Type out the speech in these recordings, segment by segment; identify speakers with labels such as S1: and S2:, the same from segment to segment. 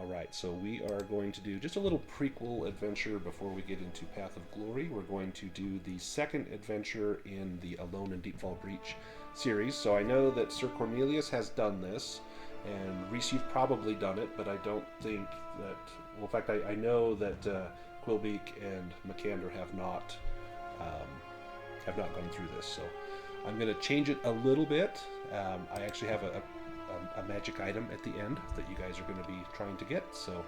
S1: Alright, so we are going to do just a little prequel adventure before we get into Path of Glory. We're going to do the second adventure in the Alone in Deepfall Breach series. So I know that Sir Cornelius has done this, and Reese, you've probably done it, but I don't think that... Well, in fact, I know that Quillbeak and Makander have not gone through this, so I'm going to change it a little bit. I actually have a magic item at the end that you guys are going to be trying to get, so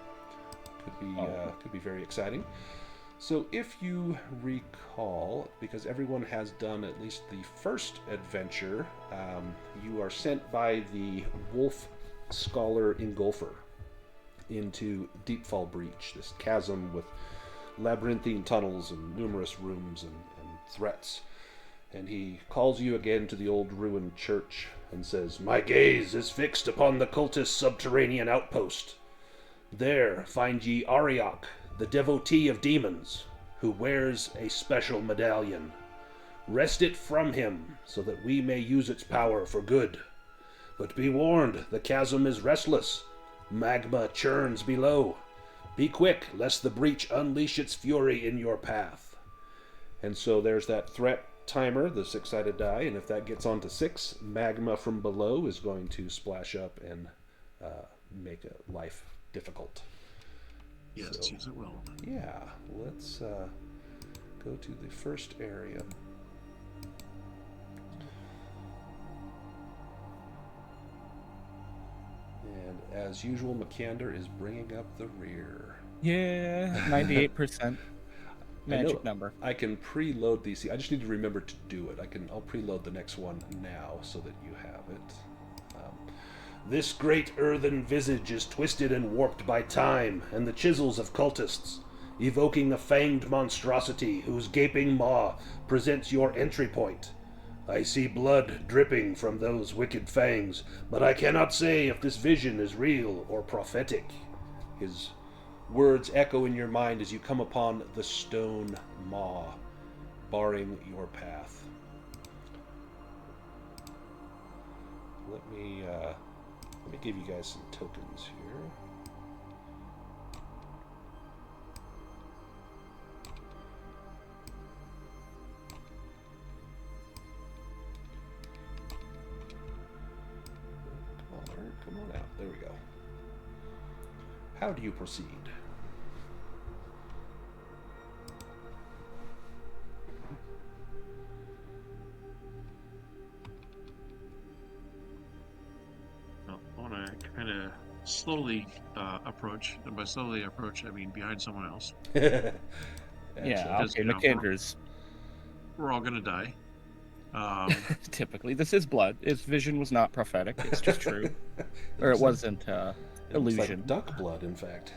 S1: could be very exciting. So if you recall, because everyone has done at least the first adventure, you are sent by the wolf scholar Ingolfr into Deepfall Breach, this chasm with labyrinthine tunnels and numerous rooms and threats. And he calls you again to the old ruined church and says, "My gaze is fixed upon the cultist subterranean outpost. There find ye Arioch, the devotee of demons, who wears a special medallion. Wrest it from him, so that we may use its power for good. But be warned, the chasm is restless. Magma churns below. Be quick, lest the breach unleash its fury in your path." And so there's that threat timer, the 6-sided die, and if that gets onto 6, magma from below is going to splash up and make life difficult.
S2: Yes, so, yes, it will.
S1: Yeah, let's go to the first area. And as usual, Makander is bringing up the rear.
S3: Yeah, 98%. Magic number.
S1: I can preload these. I just need to remember to do it. I'll preload the next one now so that you have it. This great earthen visage is twisted and warped by time and the chisels of cultists, evoking a fanged monstrosity whose gaping maw presents your entry point. I see blood dripping from those wicked fangs, but I cannot say if this vision is real or prophetic. His words echo in your mind as you come upon the stone maw, barring your path. Let me give you guys some tokens here. Come on out. There we go. How do you proceed?
S2: Well, I want to kind of slowly approach, and by slowly approach, I mean behind someone else.
S3: Yeah, okay, Makander's.
S2: We're all going to die.
S3: Typically, this is blood. His vision was not prophetic. It's just true. Or it wasn't illusion.
S1: It's like duck blood, in fact.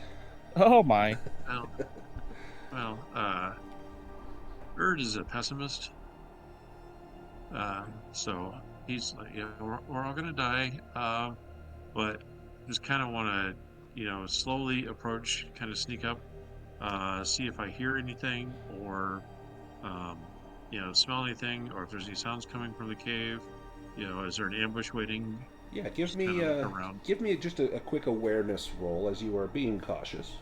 S3: Oh my.
S2: Well, Erd is a pessimist. So he's like, yeah, we're all gonna die. But just kind of want to, slowly approach, kind of sneak up, see if I hear anything or, smell anything, or if there's any sounds coming from the cave. Is there an ambush waiting?
S1: Yeah, give me just a quick awareness roll as you are being cautious.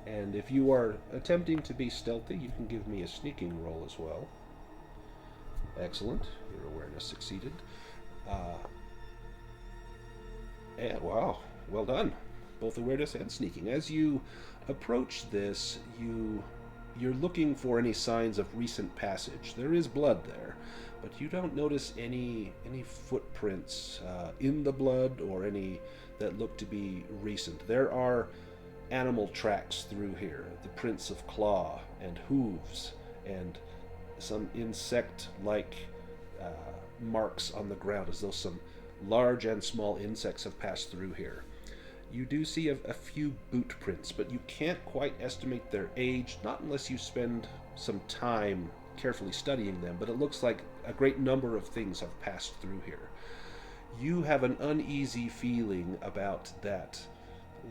S1: And if you are attempting to be stealthy, you can give me a sneaking roll as well. Excellent. Your awareness succeeded. And wow, well done. Both awareness and sneaking. As you approach this, you're looking for any signs of recent passage. There is blood there, but you don't notice any footprints in the blood or any that look to be recent. There are animal tracks through here, the prints of claw and hooves, and some insect-like marks on the ground, as though some large and small insects have passed through here. You do see a few boot prints, but you can't quite estimate their age, not unless you spend some time carefully studying them, but it looks like a great number of things have passed through here. You have an uneasy feeling about that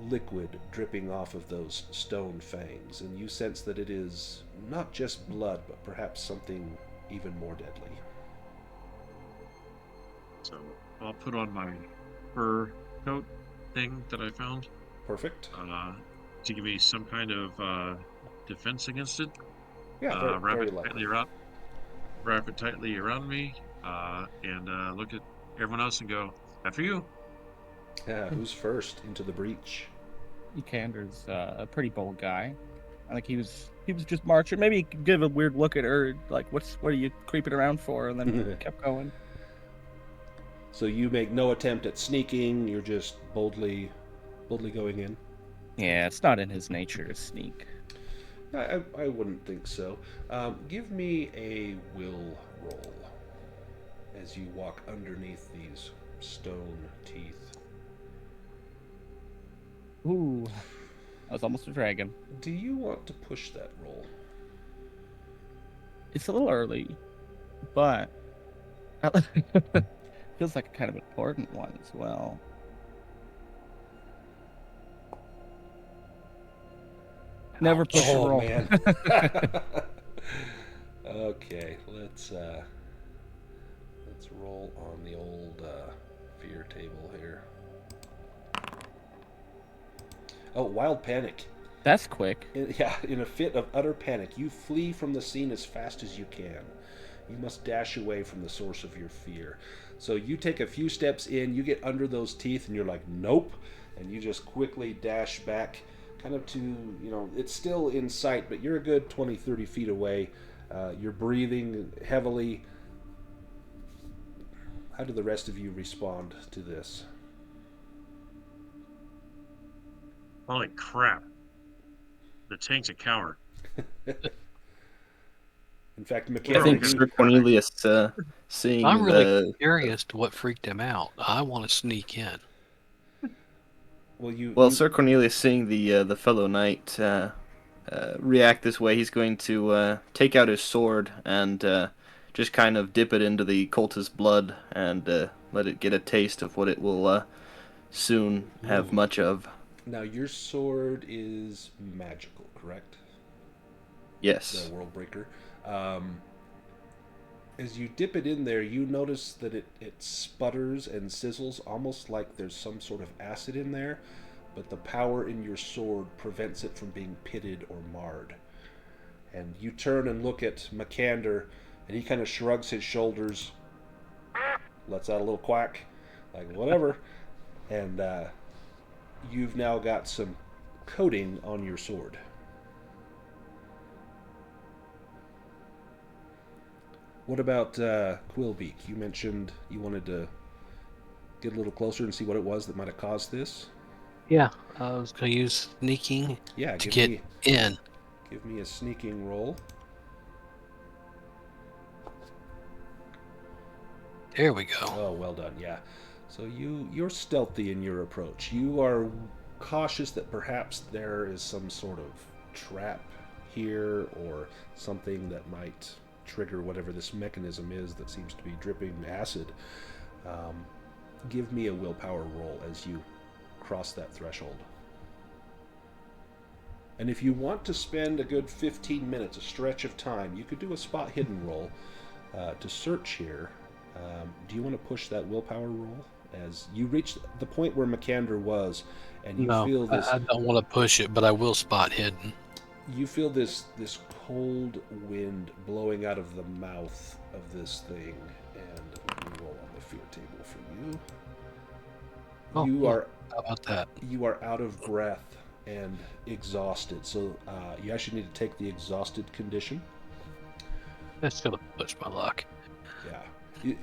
S1: liquid dripping off of those stone fangs, and you sense that it is not just blood, but perhaps something even more deadly.
S2: So I'll put on my fur coat thing that I found.
S1: Perfect.
S2: To give me some kind of defense against it.
S1: Yeah,
S2: Wrap
S1: very
S2: it
S1: likely.
S2: wrap it tightly around me, and look at everyone else and go, after you.
S1: Yeah, who's first into the breach?
S3: Makander's a pretty bold guy. I think he was just marching. Maybe he could give a weird look at her, like, what are you creeping around for? And then kept going.
S1: So you make no attempt at sneaking. You're just boldly going in.
S3: Yeah, it's not in his nature to sneak.
S1: I wouldn't think so. Give me a will roll as you walk underneath these stone teeth.
S3: Ooh, I was almost a dragon.
S1: Do you want to push that roll?
S3: It's a little early, but feels like a kind of important one as well. Never push a roll.
S1: Man. Okay, let's roll on the old fear table here. Oh, wild panic.
S3: That's quick.
S1: In a fit of utter panic, you flee from the scene as fast as you can. You must dash away from the source of your fear. So you take a few steps in, you get under those teeth, and you're like, nope, and you just quickly dash back, kind of to, it's still in sight, but you're a good 20, 30 feet away. You're breathing heavily. How do the rest of you respond to this?
S2: Holy crap. The tank's a coward.
S1: In fact,
S4: I think Sir Cornelius seeing
S5: I'm really curious to what freaked him out. I want to sneak in.
S4: Well, Sir Cornelius seeing the fellow knight react this way, he's going to take out his sword and just kind of dip it into the cultist's blood and let it get a taste of what it will soon have much of.
S1: Now, your sword is magical, correct?
S4: Yes.
S1: The World Breaker. As you dip it in there, you notice that it sputters and sizzles, almost like there's some sort of acid in there, but the power in your sword prevents it from being pitted or marred. And you turn and look at Makander, and he kind of shrugs his shoulders, lets out a little quack, like whatever, and you've now got some coating on your sword. What about Quillbeak? You mentioned you wanted to get a little closer and see what it was that might have caused this.
S5: Yeah, I was going to use sneaking to get in.
S1: Give me a sneaking roll.
S5: There we go.
S1: Oh, well done, yeah. So you're stealthy in your approach. You are cautious that perhaps there is some sort of trap here or something that might trigger whatever this mechanism is that seems to be dripping acid. Give me a willpower roll as you cross that threshold. And if you want to spend a good 15 minutes, a stretch of time, you could do a spot hidden roll to search here. Do you want to push that willpower roll as you reach the point where Makander was, and you feel this?
S5: I don't want to push it, but I will spot hidden.
S1: You feel this cold wind blowing out of the mouth of this thing, and let me roll on the fear table for you.
S5: How about that?
S1: You are out of breath and exhausted, so you actually need to take the exhausted condition.
S5: That's gonna push my luck.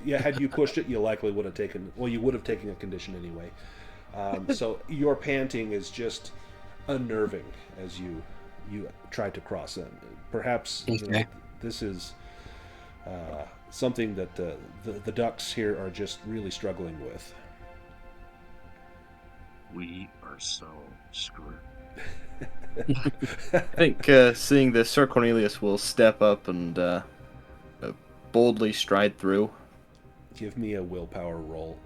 S1: Yeah, had you pushed it, you likely would have taken. Well, you would have taken a condition anyway. So your panting is just unnerving as you try to cross it. Perhaps this is something that the ducks here are just really struggling with.
S2: We are so screwed.
S4: I think seeing this, Sir Cornelius will step up and boldly stride through.
S1: Give me a willpower roll.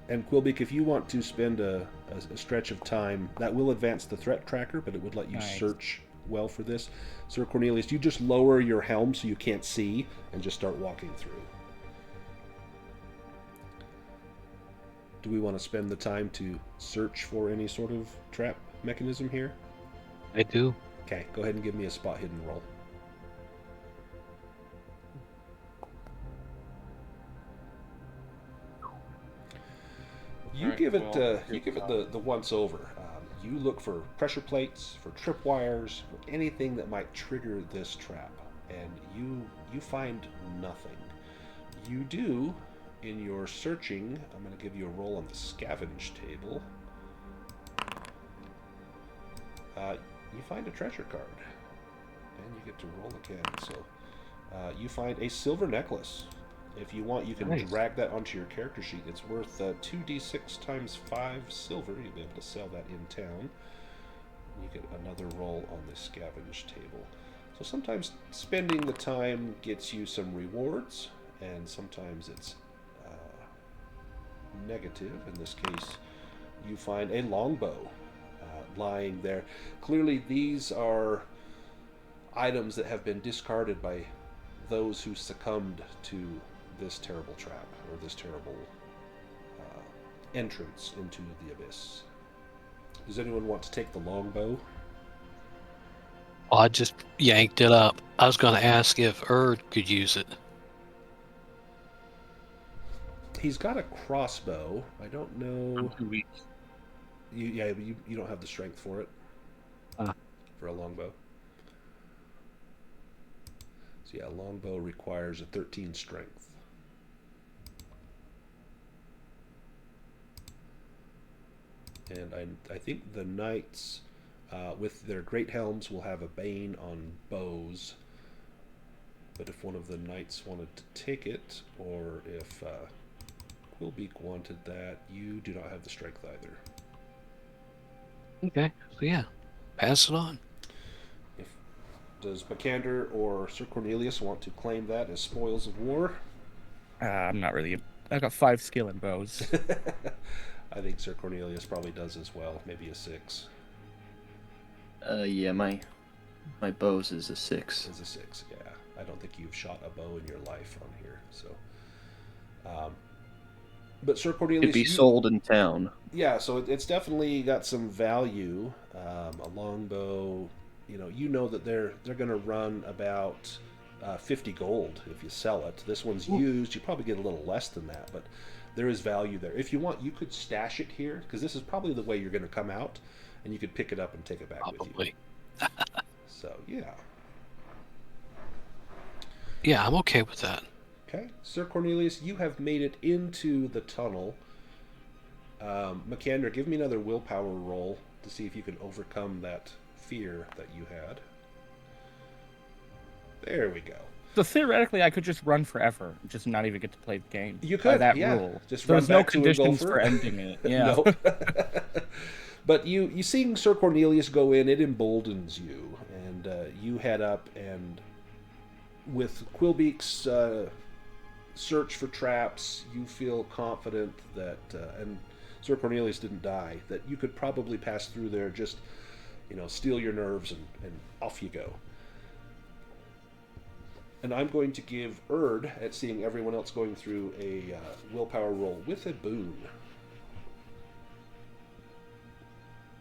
S1: And Quillbeak, if you want to spend a stretch of time, that will advance the threat tracker, but it would let you search well for this. Sir Cornelius, you just lower your helm so you can't see and just start walking through. Do we want to spend the time to search for any sort of trap mechanism here?
S5: I do.
S1: Okay, go ahead and give me a spot hidden roll. You give it the once over. You look for pressure plates, for tripwires, for anything that might trigger this trap, and you find nothing. You do, in your searching, I'm going to give you a roll on the scavenge table. You find a treasure card, and you get to roll again. So you find a silver necklace. If you want, you can drag that onto your character sheet. It's worth 2d6 times 5 silver. You'll be able to sell that in town. You get another roll on the scavenge table. So sometimes spending the time gets you some rewards, and sometimes it's negative. In this case, you find a longbow lying there. Clearly, these are items that have been discarded by those who succumbed to this terrible trap, or this terrible entrance into the abyss. Does anyone want to take the longbow?
S5: Oh, I just yanked it up. I was going to ask if Erd could use it.
S1: He's got a crossbow. I don't know.
S2: I'm too weak.
S1: You don't have the strength for it. For a longbow. So yeah, a longbow requires a 13 strength. And I think the knights, with their great helms, will have a bane on bows. But if one of the knights wanted to take it, or if Quillbeak wanted that, you do not have the strength either.
S5: Okay, so yeah, pass it on.
S1: Does Makander or Sir Cornelius want to claim that as spoils of war?
S3: I'm not really. I've got 5 skill in bows.
S1: I think Sir Cornelius probably does as well. Maybe a 6.
S4: Yeah, my bows is a 6.
S1: Is a 6, yeah. I don't think you've shot a bow in your life on here, so. But Sir Cornelius,
S4: It'd be sold in town.
S1: Yeah, so it's definitely got some value. A longbow, you know that they're going to run about 50 gold if you sell it. This one's used. You probably get a little less than that, but there is value there. If you want, you could stash it here, because this is probably the way you're going to come out, and you could pick it up and take it back with you. So, yeah.
S5: Yeah, I'm okay with that.
S1: Okay. Sir Cornelius, you have made it into the tunnel. Makander, give me another willpower roll to see if you can overcome that fear that you had. There we go.
S3: So theoretically, I could just run forever, just not even get to play the game.
S1: You could,
S3: that
S1: yeah.
S3: rule.
S1: Just
S3: There's no conditions for ending it. Yeah.
S1: No. But you seeing Sir Cornelius go in, it emboldens you, and you head up, and with Quillbeak's search for traps, you feel confident that, and Sir Cornelius didn't die, that you could probably pass through there, just, steel your nerves, and off you go. And I'm going to give Erd, at seeing everyone else going through, a willpower roll with a boon.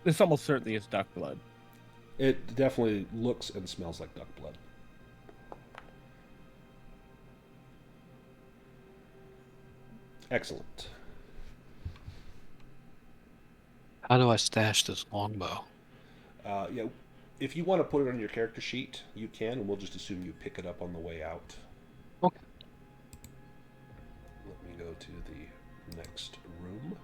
S3: This almost certainly is duck blood.
S1: It definitely looks and smells like duck blood. Excellent.
S5: How do I stash this longbow?
S1: Yeah, if you want to put it on your character sheet, you can, and we'll just assume you pick it up on the way out.
S5: Okay.
S1: Let me go to the next room.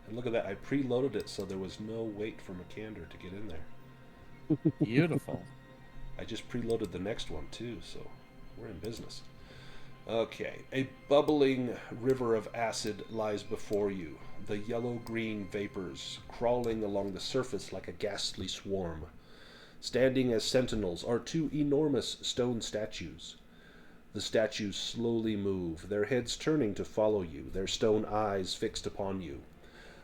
S1: And look at that, I preloaded it so there was no wait for Makander to get in there.
S3: Beautiful.
S1: I just preloaded the next one too, so we're in business. Okay, a bubbling river of acid lies before you, the yellow-green vapors crawling along the surface like a ghastly swarm. Standing as sentinels are 2 enormous stone statues. The statues slowly move, their heads turning to follow you, their stone eyes fixed upon you.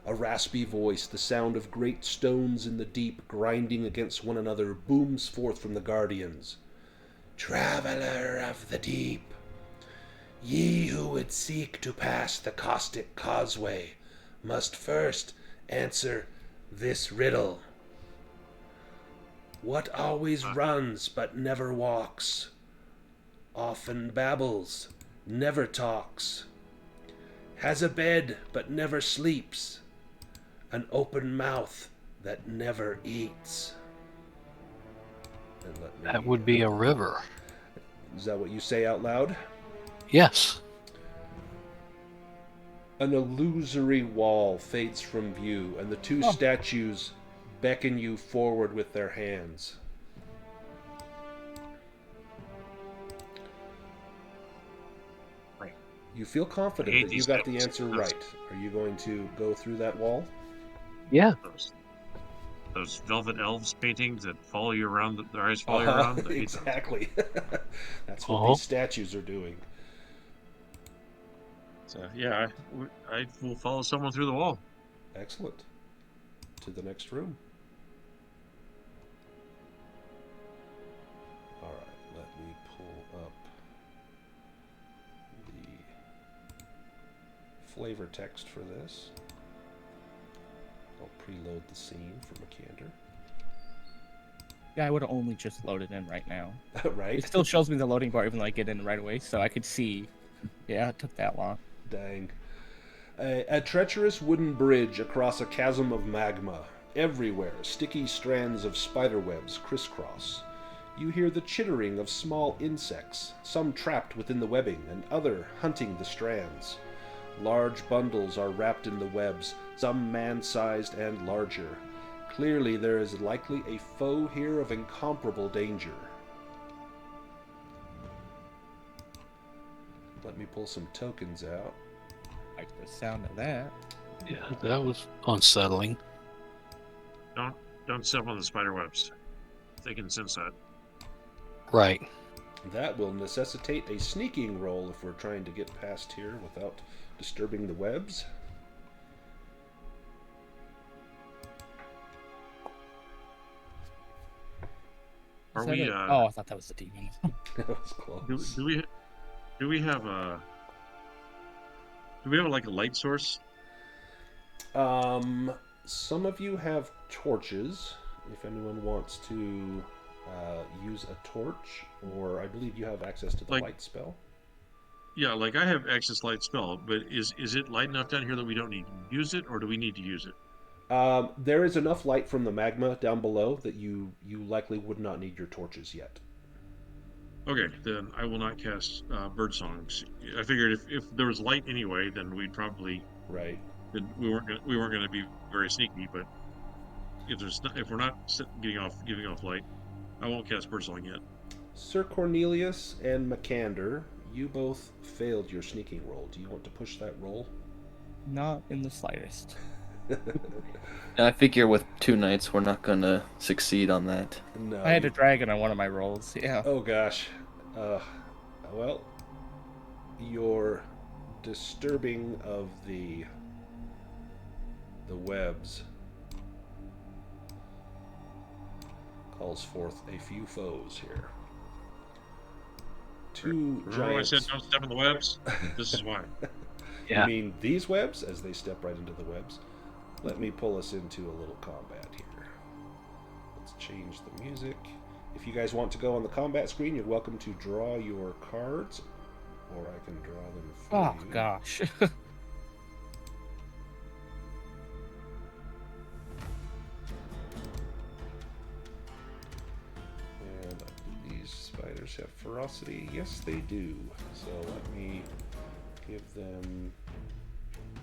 S1: A raspy voice, the sound of great stones in the deep grinding against one another, booms forth from the guardians. Traveler of the deep, Ye who would seek to pass the caustic causeway must first answer this riddle. What always runs but never walks, often babbles, never talks, has a bed but never sleeps, an open mouth that never eats? And let me,
S5: That would be a river.
S1: Is that what you say out loud?
S5: Yes.
S1: An illusory wall fades from view, and the two statues beckon you forward with their hands.
S2: Right.
S1: You feel confident
S2: hate
S1: that you
S2: these
S1: got the
S2: guys.
S1: answer right. Are you going to go through that wall?
S5: Yeah.
S2: Those velvet elves paintings that follow you around, their eyes follow you around. I hate those.
S1: Exactly. That's what
S5: Uh-huh.
S1: these statues are doing.
S2: So yeah, I will follow someone through the wall.
S1: Excellent. To the next room. All right, let me pull up the flavor text for this. I'll preload the scene for Makander.
S3: Yeah, I would have only just loaded in right now.
S1: Right?
S3: It still shows me the loading bar even though I get in right away, so I could see. Yeah, it took that long.
S1: Dang. A treacherous wooden bridge across a chasm of magma. Everywhere, sticky strands of spiderwebs crisscross. You hear the chittering of small insects, some trapped within the webbing and other hunting the strands. Large bundles are wrapped in the webs, some man-sized and larger. Clearly there is likely a foe here of incomparable danger. Let me pull some tokens out.
S3: Like the sound of that.
S5: Yeah, that was unsettling.
S2: Don't step on the spider webs. They can sense that.
S5: Right.
S1: That will necessitate a sneaking roll if we're trying to get past here without disturbing the webs.
S2: Are
S3: Is that
S2: we?
S3: it? Oh, I thought that was the demon.
S1: That was close.
S2: Do we have a? Do we have like a light source?
S1: Some of you have torches. If anyone wants to use a torch, or I believe you have access to the light spell.
S2: Yeah, like I have access light spell, but is it light enough down here that we don't need to use it, or do we need to use it?
S1: There is enough light from the magma down below that you likely would not need your torches yet.
S2: Okay, then I will not cast bird songs. I figured if there was light anyway, then we'd probably
S1: Right.
S2: then we weren't gonna be very sneaky. But if we're not giving off light, I won't cast bird song yet.
S1: Sir Cornelius and Makander, you both failed your sneaking roll. Do you want to push that roll?
S3: Not in the slightest.
S4: I figure with 2 knights, we're not gonna succeed on that.
S1: No.
S3: I had a dragon on one of my rolls. Yeah.
S1: Oh gosh. Well, your disturbing of the webs calls forth a few foes here. Two
S2: Remember when I
S1: giants.
S2: said don't step in the webs? This is why.
S5: Yeah.
S1: You mean these webs as they step right into the webs? Let me pull us into a little combat here. Let's change the music. If you guys want to go on the combat screen, you're welcome to draw your cards, or I can draw them for
S3: Oh
S1: you.
S3: gosh.
S1: And do these spiders have ferocity? Yes, they do. So let me give them...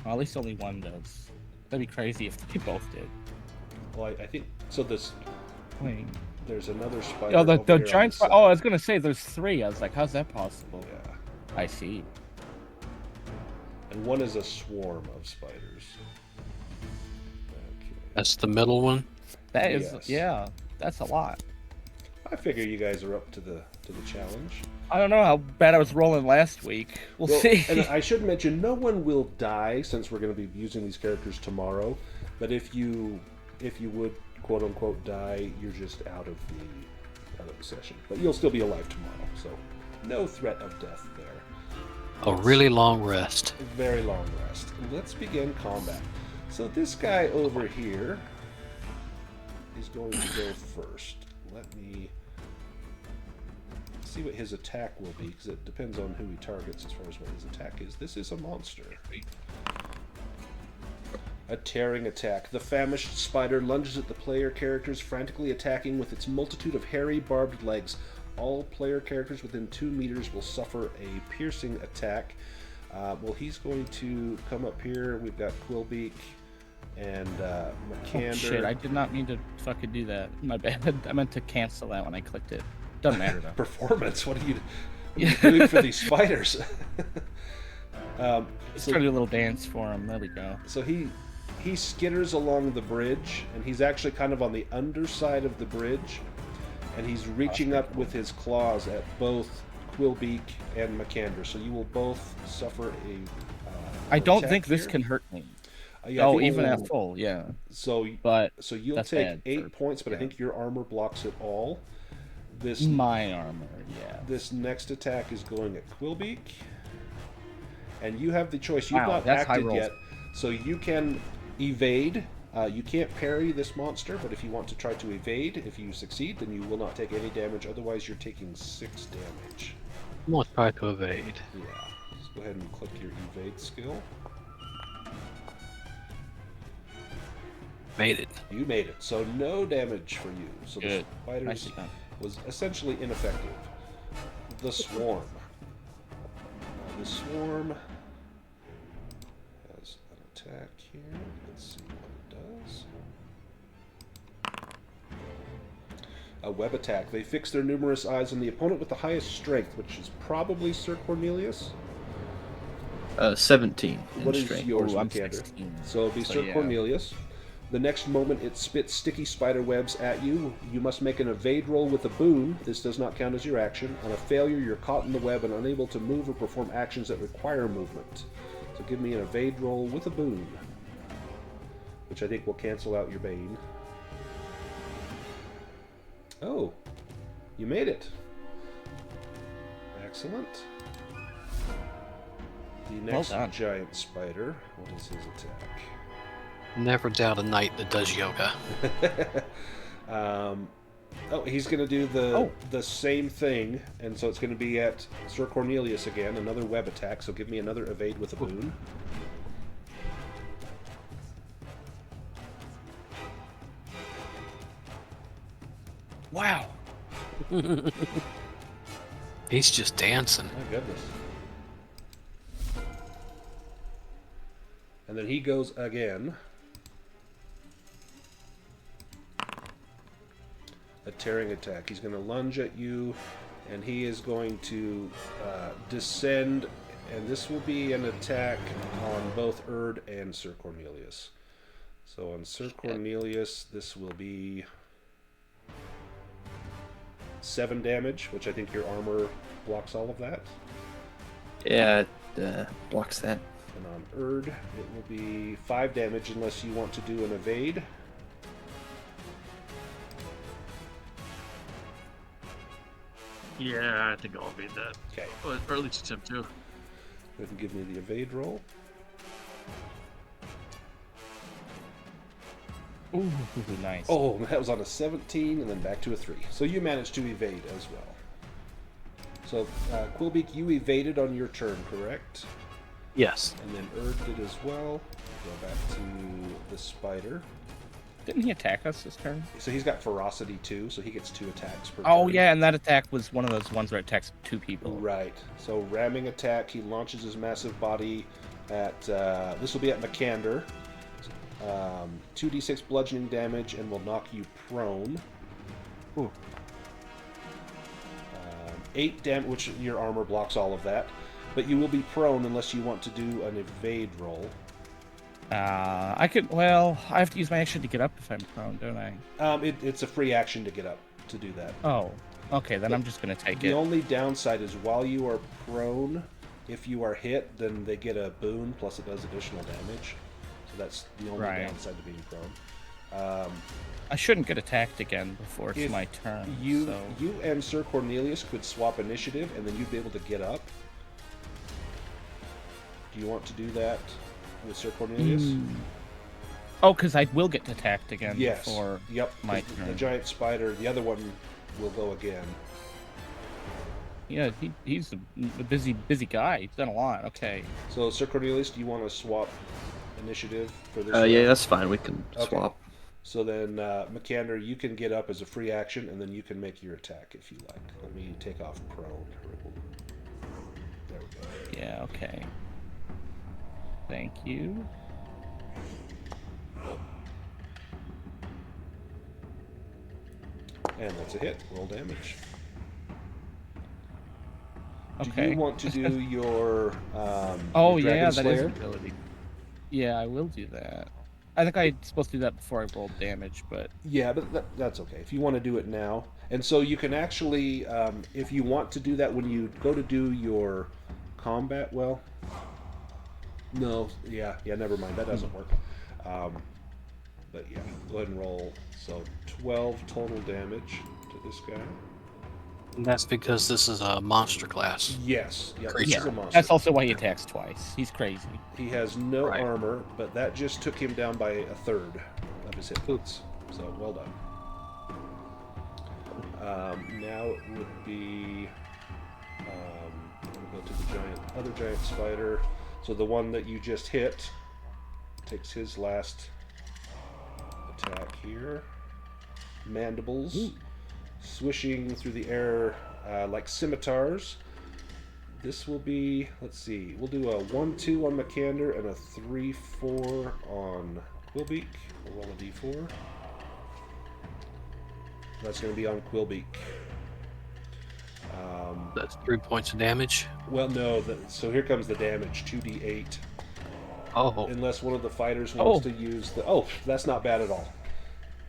S3: Well, at least only one does. That'd be crazy if they both did.
S1: Well, I think... So this...
S3: Wait.
S1: There's another spider
S3: Oh,
S1: over
S3: the
S1: here on
S3: giant
S1: this
S3: spider.
S1: side.
S3: Oh, I was gonna say there's 3. I was like, how's that possible?
S1: Yeah.
S3: I see.
S1: And one is a swarm of spiders. Okay.
S5: That's the middle one.
S3: That is,
S1: Yes.
S3: yeah, that's a lot.
S1: I figure you guys are up to the challenge.
S3: I don't know how bad I was rolling last week. We'll see.
S1: And I should mention, no one will die since we're going to be using these characters tomorrow. But if you would quote unquote die, you're just out of the session. But you'll still be alive tomorrow, so no threat of death there.
S5: A really long rest.
S1: A very long rest. Let's begin combat. So this guy over here is going to go first. Let me see what his attack will be, because it depends on who he targets as far as what his attack is. This is a monster. A tearing attack. The famished spider lunges at the player characters, frantically attacking with its multitude of hairy, barbed legs. All player characters within 2 meters will suffer a piercing attack. Well, he's going to come up here. We've got Quillbeak and Makander.
S3: Oh, shit, I did not mean to fucking do that. My bad. I meant to cancel that when I clicked it. Doesn't matter, though.
S1: Performance? What are you doing for these spiders?
S3: Let's try to do a little dance for him. There we go.
S1: So he skitters along the bridge, and he's actually kind of on the underside of the bridge, and he's reaching up with his claws at both Quillbeak and Makander. So you will both suffer a
S3: I don't
S1: attack
S3: think this
S1: here.
S3: can hurt me.
S1: Yeah, I
S3: Oh,
S1: think
S3: even
S1: we'll-
S3: at full, yeah.
S1: So you'll
S3: that's
S1: take
S3: bad
S1: 8
S3: for-
S1: points, but I
S3: yeah.
S1: think your armor blocks it all. This
S3: My armor, yeah.
S1: This next attack is going at Quillbeak, and you have the choice. You've
S3: Wow,
S1: not
S3: that's high
S1: acted
S3: rolls.
S1: yet, so you can evade. You can't parry this monster, but if you want to try to evade, if you succeed, then you will not take any damage. Otherwise, you're taking 6 damage.
S5: I'm gonna try to evade.
S1: Yeah. Let's go ahead and click your evade skill.
S5: Made it.
S1: You made it, so no damage for you. So the
S3: Good.
S1: spiders
S3: Nicely done.
S1: was essentially ineffective. The swarm. The swarm has an attack here. Let's see what it does. A web attack. They fix their numerous eyes on the opponent with the highest strength, which is probably Sir Cornelius.
S4: 17 in
S1: What is
S4: strength.
S1: yours,
S3: Oh, I'm
S1: Makander?
S3: 16.
S1: So it'll be
S3: So,
S1: Sir
S3: yeah.
S1: Cornelius. The next moment it spits sticky spider webs at you. You must make an evade roll with a boon. This does not count as your action. On a failure, you're caught in the web and unable to move or perform actions that require movement. So give me an evade roll with a boon, which I think will cancel out your bane. Oh, you made it. Excellent. The next
S3: done.
S1: giant spider, what is his attack?
S5: Never doubt a knight that does yoga.
S1: He's going to do the same thing, and so it's going to be at Sir Cornelius again, another web attack, so give me another evade with a boon.
S3: Wow.
S5: He's just dancing.
S1: My goodness. And then he goes again. A tearing attack. He's going to lunge at you, and he is going to descend, and this will be an attack on both Erd and Sir Cornelius. So on Sir Cornelius, this will be 7 damage, which I think your armor blocks all of that.
S4: Yeah, it blocks that.
S1: And on Erd, it will be 5 damage unless you want to do an evade.
S2: Yeah, I think I'll evade that.
S1: Okay.
S2: Or at least attempt to.
S1: Go ahead and give me the evade roll.
S3: Ooh, nice.
S1: Oh, that was on a 17 and then back to a 3. So you managed to evade as well. So, Quillbeak, you evaded on your turn, correct?
S5: Yes.
S1: And then Erd did as well. Go back to the spider.
S3: Didn't he attack us this turn?
S1: So he's got ferocity too, so he gets 2 attacks per
S3: Oh,
S1: turn.
S3: yeah, and that attack was one of those ones where it attacks 2 people.
S1: Right. So ramming attack, he launches his massive body at, this will be at Makander. 2d6 bludgeoning damage and will knock you prone.
S3: Ooh.
S1: 8 damage, which your armor blocks all of that. But you will be prone unless you want to do an evade roll.
S3: I could, well, I have to use my action to get up if I'm prone, don't I?
S1: It's a free action to get up to do that.
S3: Oh, okay, then I'm just going to take
S1: The
S3: it.
S1: only downside is while you are prone, if you are hit, then they get a boon, plus it does additional damage. So that's the only
S3: Right.
S1: downside to being prone.
S3: I shouldn't get attacked again before it's
S1: If
S3: my turn.
S1: You
S3: so.
S1: you and Sir Cornelius could swap initiative, and then you'd be able to get up. Do you want to do that with Sir Cornelius?
S3: Oh, because I will get attacked again
S1: Yes.
S3: before
S1: Yep.
S3: my
S1: 'cause
S3: turn.
S1: the giant spider, the other one will go again.
S3: Yeah, he's a busy guy. He's done a lot. Okay.
S1: So, Sir Cornelius, do you want to swap initiative for this
S4: Yeah,
S1: round?
S4: that's fine. We can
S1: Okay.
S4: swap.
S1: So then, Makander, you can get up as a free action, and then you can make your attack if you like. Let me take off prone. There we go.
S3: Yeah. Okay. Thank you.
S1: And that's a hit. Roll damage.
S3: Okay.
S1: Do you want to do your
S3: Oh
S1: your
S3: yeah,
S1: Dragon
S3: that is
S1: Slayer?
S3: an ability. Yeah, I will do that. I think I'm supposed to do that before I roll damage, but
S1: Yeah, but that's okay. If you want to do it now. And so you can actually, if you want to do that when you go to do your combat, well, no, yeah, never mind. That doesn't work. But yeah, go ahead and roll. So 12 total damage to this guy.
S5: And that's because this is a monster class.
S1: Yes, yeah, this
S5: Creature.
S1: is a monster.
S3: that's also why he attacks twice. He's crazy.
S1: He has no
S5: Right.
S1: armor, but that just took him down by a third of his hit points. So well done. Now it would be. I'm gonna go to the other giant spider. So the one that you just hit takes his last attack here. Mandibles, swishing through the air like scimitars. This will be, let's see, we'll do a 1-2 on Makander and a 3-4 on Quillbeak. We'll roll a d4. That's going to be on Quillbeak.
S5: That's 3 points of damage.
S1: Well, no, so here comes the damage, 2d8.
S5: Oh,
S1: Unless one of the fighters wants to use the... Oh, that's not bad at all.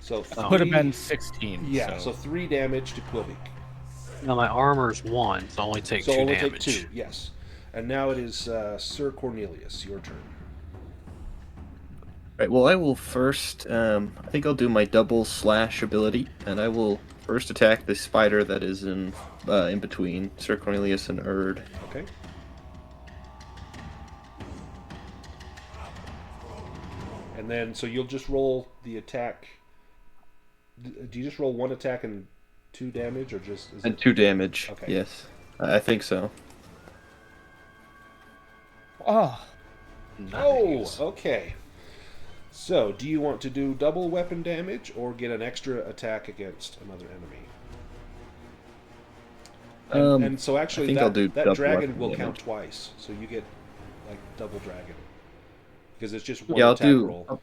S1: So
S3: Could have been 16.
S1: Yeah, so 3 damage to Quillbeak.
S5: now my armor's 1, so I only take
S1: So
S5: 2
S1: only
S5: damage.
S1: take 2, yes. And now it is Sir Cornelius, your turn.
S4: Right, well, I will first, I think I'll do my double slash ability, and I will first attack the spider that is in between Sir Cornelius and Erd.
S1: Okay. And then, so you'll just roll the attack. Do you just roll 1 attack and 2 damage, or just... Is
S4: And
S1: it...
S4: 2 damage,
S1: Okay.
S4: yes. I think so.
S3: Oh,
S5: Nice.
S1: Oh, okay. So, do you want to do double weapon damage, or get an extra attack against another enemy? And so actually,
S4: I think I'll do
S1: that
S4: double
S1: dragon
S4: weapon
S1: will
S4: damage.
S1: count twice, so you get like double dragon because it's just one
S4: Yeah, I'll
S1: attack
S4: do.
S1: roll.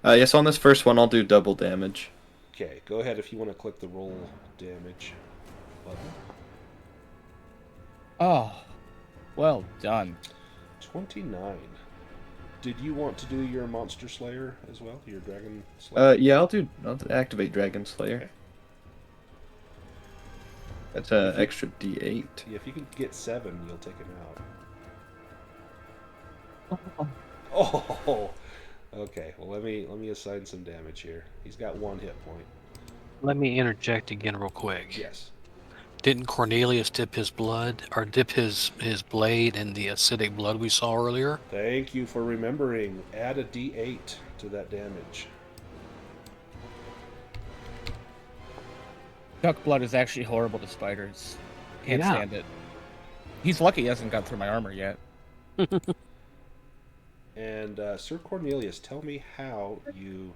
S4: Yes, on this first one, I'll do double damage.
S1: Okay, go ahead if you want to click the roll damage button.
S3: oh, well done.
S1: 29. Did you want to do your monster slayer as well? Your dragon slayer?
S4: Yeah, I'll activate Dragon Slayer.
S1: Okay.
S4: That's an extra D8.
S1: Yeah, if you can get 7, you'll take him out. Oh, okay. Well, let me assign some damage here. He's got 1 hit point.
S5: Let me interject again real quick.
S1: Yes.
S5: Didn't Cornelius dip his blood, or dip his blade in the acidic blood we saw earlier?
S1: Thank you for remembering. Add a D8 to that damage.
S3: Duck blood is actually horrible to spiders. Can't
S5: Yeah.
S3: stand it. He's lucky he hasn't gone through my armor yet.
S1: And Sir Cornelius, tell me how you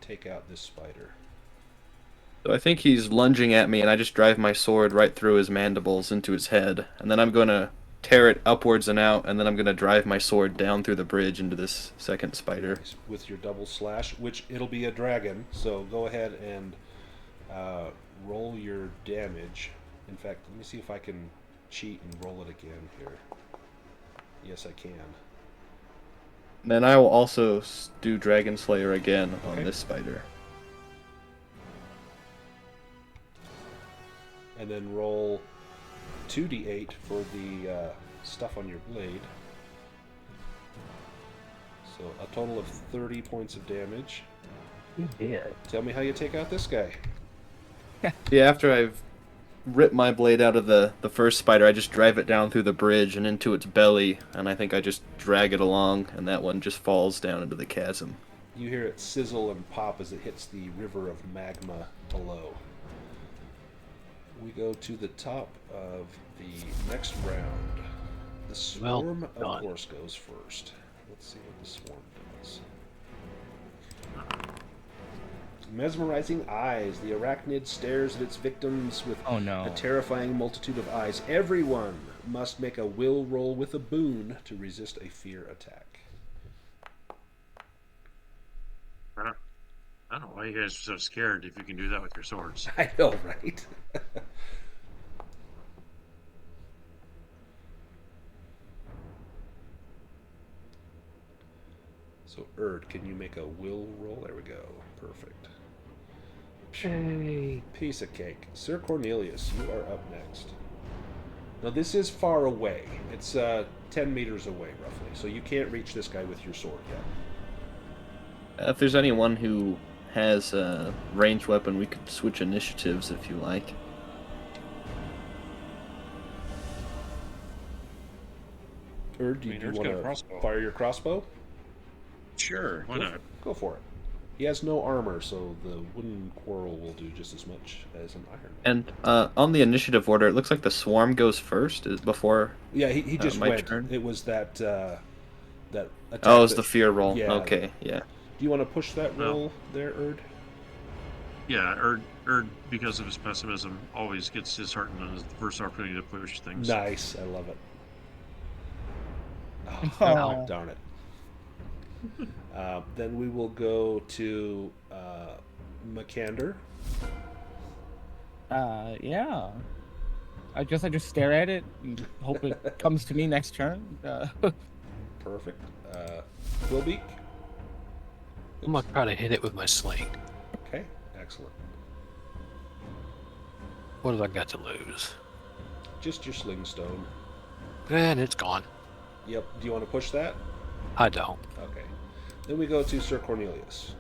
S1: take out this spider.
S4: So I think he's lunging at me, and I just drive my sword right through his mandibles into his head, and then I'm going to tear it upwards and out, and then I'm going to drive my sword down through the bridge into this second spider.
S1: With your double slash, which it'll be a dragon. So go ahead and roll your damage. In fact, let me see if I can cheat and roll it again here. Yes, I can.
S4: And then I will also do Dragon Slayer again on
S1: Okay.
S4: this spider.
S1: And then roll 2d8 for the stuff on your blade. So a total of 30 points of damage.
S5: You did.
S1: Tell me how you take out this guy.
S4: Yeah, after I've rip my blade out of the first spider, I just drive it down through the bridge and into its belly, and I think I just drag it along, and that one just falls down into the chasm.
S1: You hear it sizzle and pop as it hits the river of magma below. We go to the top of the next round. The swarm, of course, goes first. Let's see what the swarm does. Mesmerizing eyes. The arachnid stares at its victims with a terrifying multitude of eyes. Everyone must make a will roll with a boon to resist a fear attack.
S2: I don't know why you guys are so scared if you can do that with your swords.
S1: I know, right? So, Erd, can you make a will roll? There we go. Perfect.
S5: Hey.
S1: Piece of cake. Sir Cornelius, you are up next. Now, this is far away. It's 10 meters away, roughly. So you can't reach this guy with your sword yet.
S4: If there's anyone who has a ranged weapon, we could switch initiatives if you like.
S1: Erd, do you want to fire your crossbow?
S2: Sure, why not?
S1: Go for it. He has no armor, so the wooden quarrel will do just as much as an iron.
S4: And on the initiative order, it looks like the swarm goes first before.
S1: Yeah, he just
S4: my
S1: went.
S4: turn.
S1: It was that that attack.
S4: Oh, it was the fear roll.
S1: Yeah.
S4: Okay, yeah.
S1: Do you want to push that roll there, Erd?
S2: Yeah, Erd, because of his pessimism, always gets disheartened on his first opportunity to push things.
S1: Nice, I love it. Oh, darn it. Then we will go to Makander.
S3: Yeah. I guess I just stare at it and hope it comes to me next turn.
S1: Perfect. Quillbeak.
S5: I'm gonna try to hit it with my sling.
S1: Okay, excellent.
S5: What have I got to lose?
S1: Just your sling stone.
S5: And it's gone.
S1: Yep. Do you want to push that?
S5: I don't.
S1: Okay. Then we go to Sir Cornelius.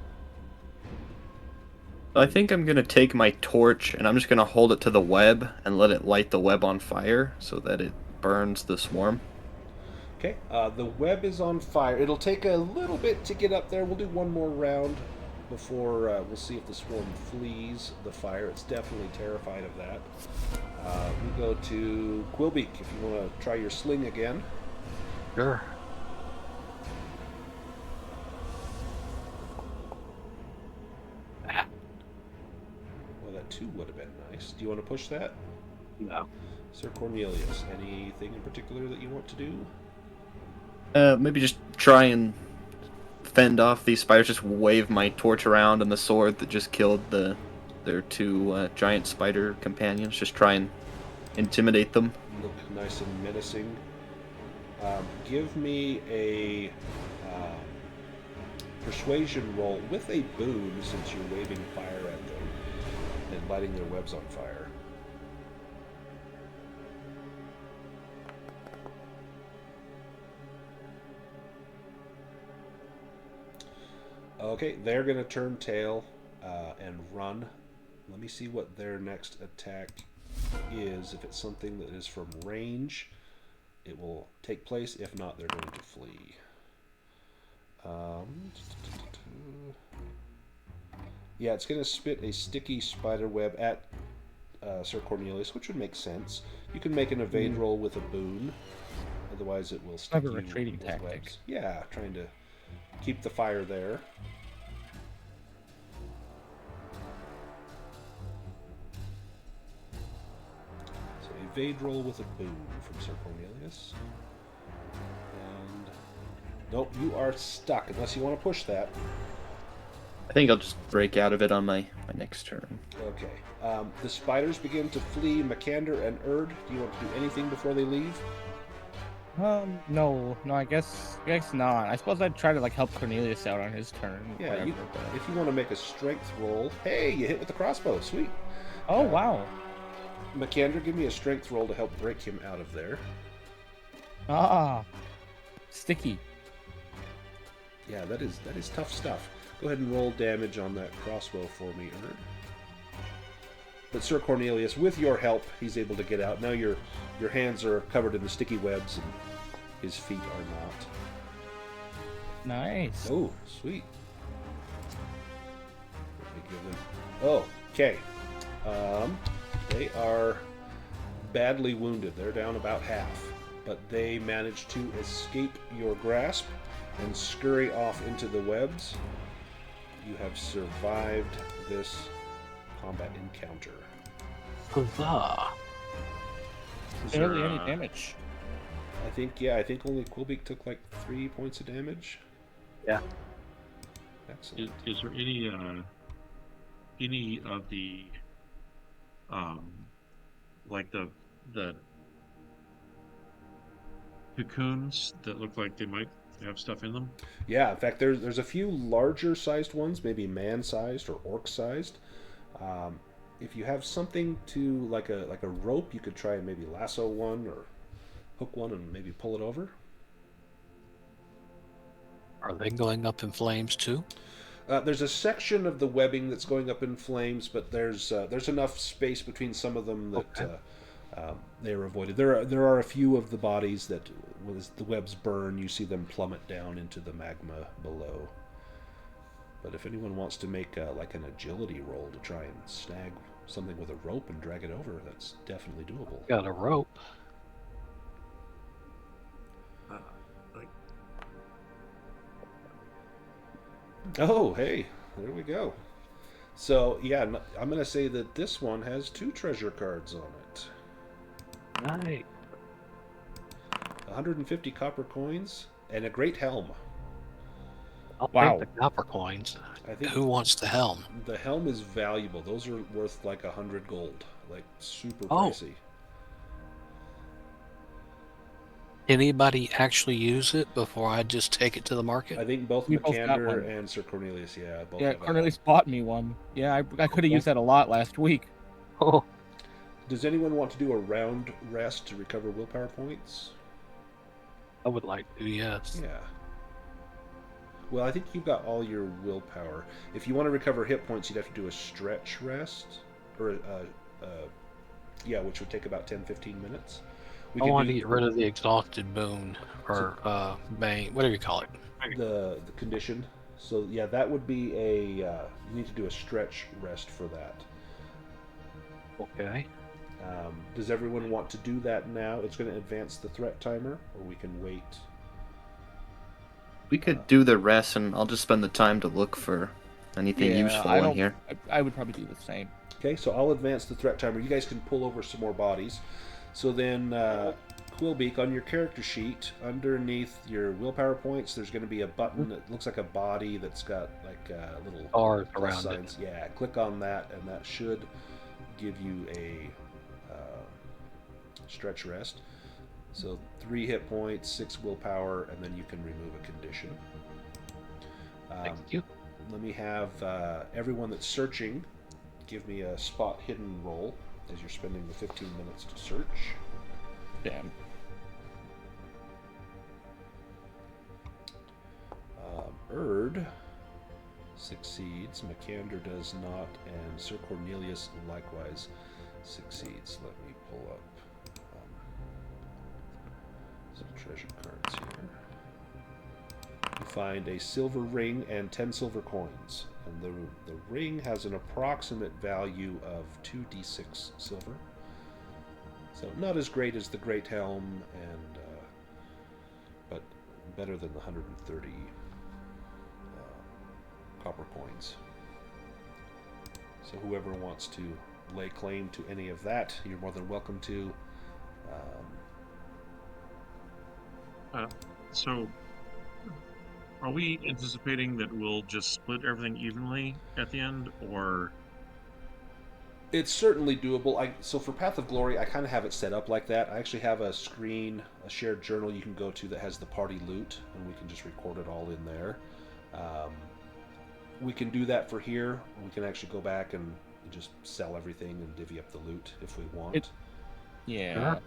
S4: I think I'm going to take my torch and I'm just going to hold it to the web and let it light the web on fire so that it burns the swarm.
S1: Okay, the web is on fire. It'll take a little bit to get up there. We'll do one more round before we'll see if the swarm flees the fire. It's definitely terrified of that. We go to Quillbeak if you want to try your sling again.
S5: Sure.
S1: Well, that 2 would have been nice. Do you want to push that?
S5: No.
S1: Sir Cornelius, anything in particular that you want to do?
S4: Maybe just try and fend off these spiders. Just wave my torch around and the sword that just killed their 2 giant spider companions. Just try and intimidate them.
S1: Look nice and menacing. Give me a persuasion roll with a boon since you're waving fire at them and lighting their webs on fire. Okay, they're going to turn tail and run. Let me see what their next attack is. If it's something that is from range, it will take place. If not, they're going to flee. Yeah, it's going to spit a sticky spider web at Sir Cornelius, which would make sense. You can make an evade roll with a boon. Otherwise, it will stick you with
S3: retreating tactic.
S1: webs. Yeah, trying to keep the fire there. So evade roll with a boon from Sir Cornelius. And nope, you are stuck unless you want to push that.
S4: I think I'll just break out of it on my next turn.
S1: Okay. The spiders begin to flee. Makander and Erd, do you want to do anything before they leave?
S3: No, I guess not. I suppose I'd try to help Cornelius out on his turn.
S1: Yeah,
S3: whatever,
S1: if you want to make a strength roll. Hey, you hit with the crossbow. Sweet.
S3: Oh, wow.
S1: Makander, give me a strength roll to help break him out of there.
S3: Ah, sticky.
S1: Yeah, that is tough stuff. Go ahead and roll damage on that crossbow for me, Erd. But Sir Cornelius, with your help, he's able to get out. Now your hands are covered in the sticky webs, and his feet are not.
S3: Nice.
S1: Oh, sweet. Let me give them... Oh, okay. They are badly wounded. They're down about half. But they managed to escape your grasp and scurry off into the webs. You have survived this combat encounter.
S5: Huzzah!
S2: Is there,
S3: Barely any damage.
S1: I think only Quillbeak took like 3 points of damage.
S5: Yeah.
S1: Excellent.
S2: Is there any of the like the cocoons that look like they might have stuff in them?
S1: Yeah, in fact, there's a few larger sized ones, maybe man-sized or orc-sized. If you have something to like a rope, you could try and maybe lasso one or hook one and maybe pull it over.
S5: Are they going up in flames too?
S1: There's a section of the webbing that's going up in flames, but there's enough space between some of them that they are avoided. There are a few of the bodies that, as the webs burn, you see them plummet down into the magma below. But if anyone wants to make like an agility roll to try and snag something with a rope and drag it over, that's definitely doable.
S5: Got a rope.
S1: Oh, hey, there we go. So, yeah, I'm going to say that this one has 2 treasure cards on it.
S5: Nice.
S1: 150 copper coins and a great helm.
S5: I'll
S3: Wow.
S5: take the copper coins.
S1: I think
S5: Who wants the helm?
S1: the helm is valuable. Those are worth like 100 gold. Like, super
S5: Oh.
S1: pricey.
S5: Anybody actually use it before I just take it to the market?
S1: I think both
S3: We both got
S1: Makander
S3: one.
S1: and Sir Cornelius, both
S3: Yeah,
S1: have a
S3: Cornelius bought me one. Yeah, I could have used that a lot last week.
S5: Oh,
S1: helm. Does anyone want to do a round rest to recover willpower points?
S5: I would like to, yes.
S1: Yeah. Well, I think you've got all your willpower. If you want to recover hit points, you'd have to do a stretch rest, or which would take about 10-15 minutes.
S5: I want to get rid of the exhausted boon, or bane, whatever you call it.
S1: the condition. So yeah, that would be you need to do a stretch rest for that.
S5: Okay.
S1: Does everyone want to do that now? It's going to advance the threat timer, or we can wait.
S4: We could do the rest, and I'll just spend the time to look for anything useful in here.
S3: I would probably do the same.
S1: Okay, so I'll advance the threat timer. You guys can pull over some more bodies. So then, Quillbeak, on your character sheet, underneath your willpower points, there's going to be a button that looks like a body that's got like little
S5: Stars
S1: plus
S5: around
S1: signs. Yeah, click on that, and that should give you a stretch rest. So 3 hit points, 6 willpower, and then you can remove a condition.
S5: Thank you.
S1: Let me have everyone that's searching give me a spot hidden roll as you're spending the 15 minutes to search.
S3: Damn.
S1: Erd succeeds, Makander does not, and Sir Cornelius likewise succeeds. Let me pull up some treasure cards here. You find a silver ring and 10 silver coins. And the ring has an approximate value of 2d6 silver. So not as great as the Great Helm, and but better than the 130 copper coins. So whoever wants to lay claim to any of that, you're more than welcome to.
S2: So, are we anticipating that we'll just split everything evenly at the end, or?
S1: It's certainly doable. So for Path of Glory, I kind of have it set up like that. I actually have a screen, a shared journal you can go to that has the party loot, and we can just record it all in there. We can do that for here. We can actually go back and just sell everything and divvy up the loot if we want.
S3: Yeah.
S5: Sure.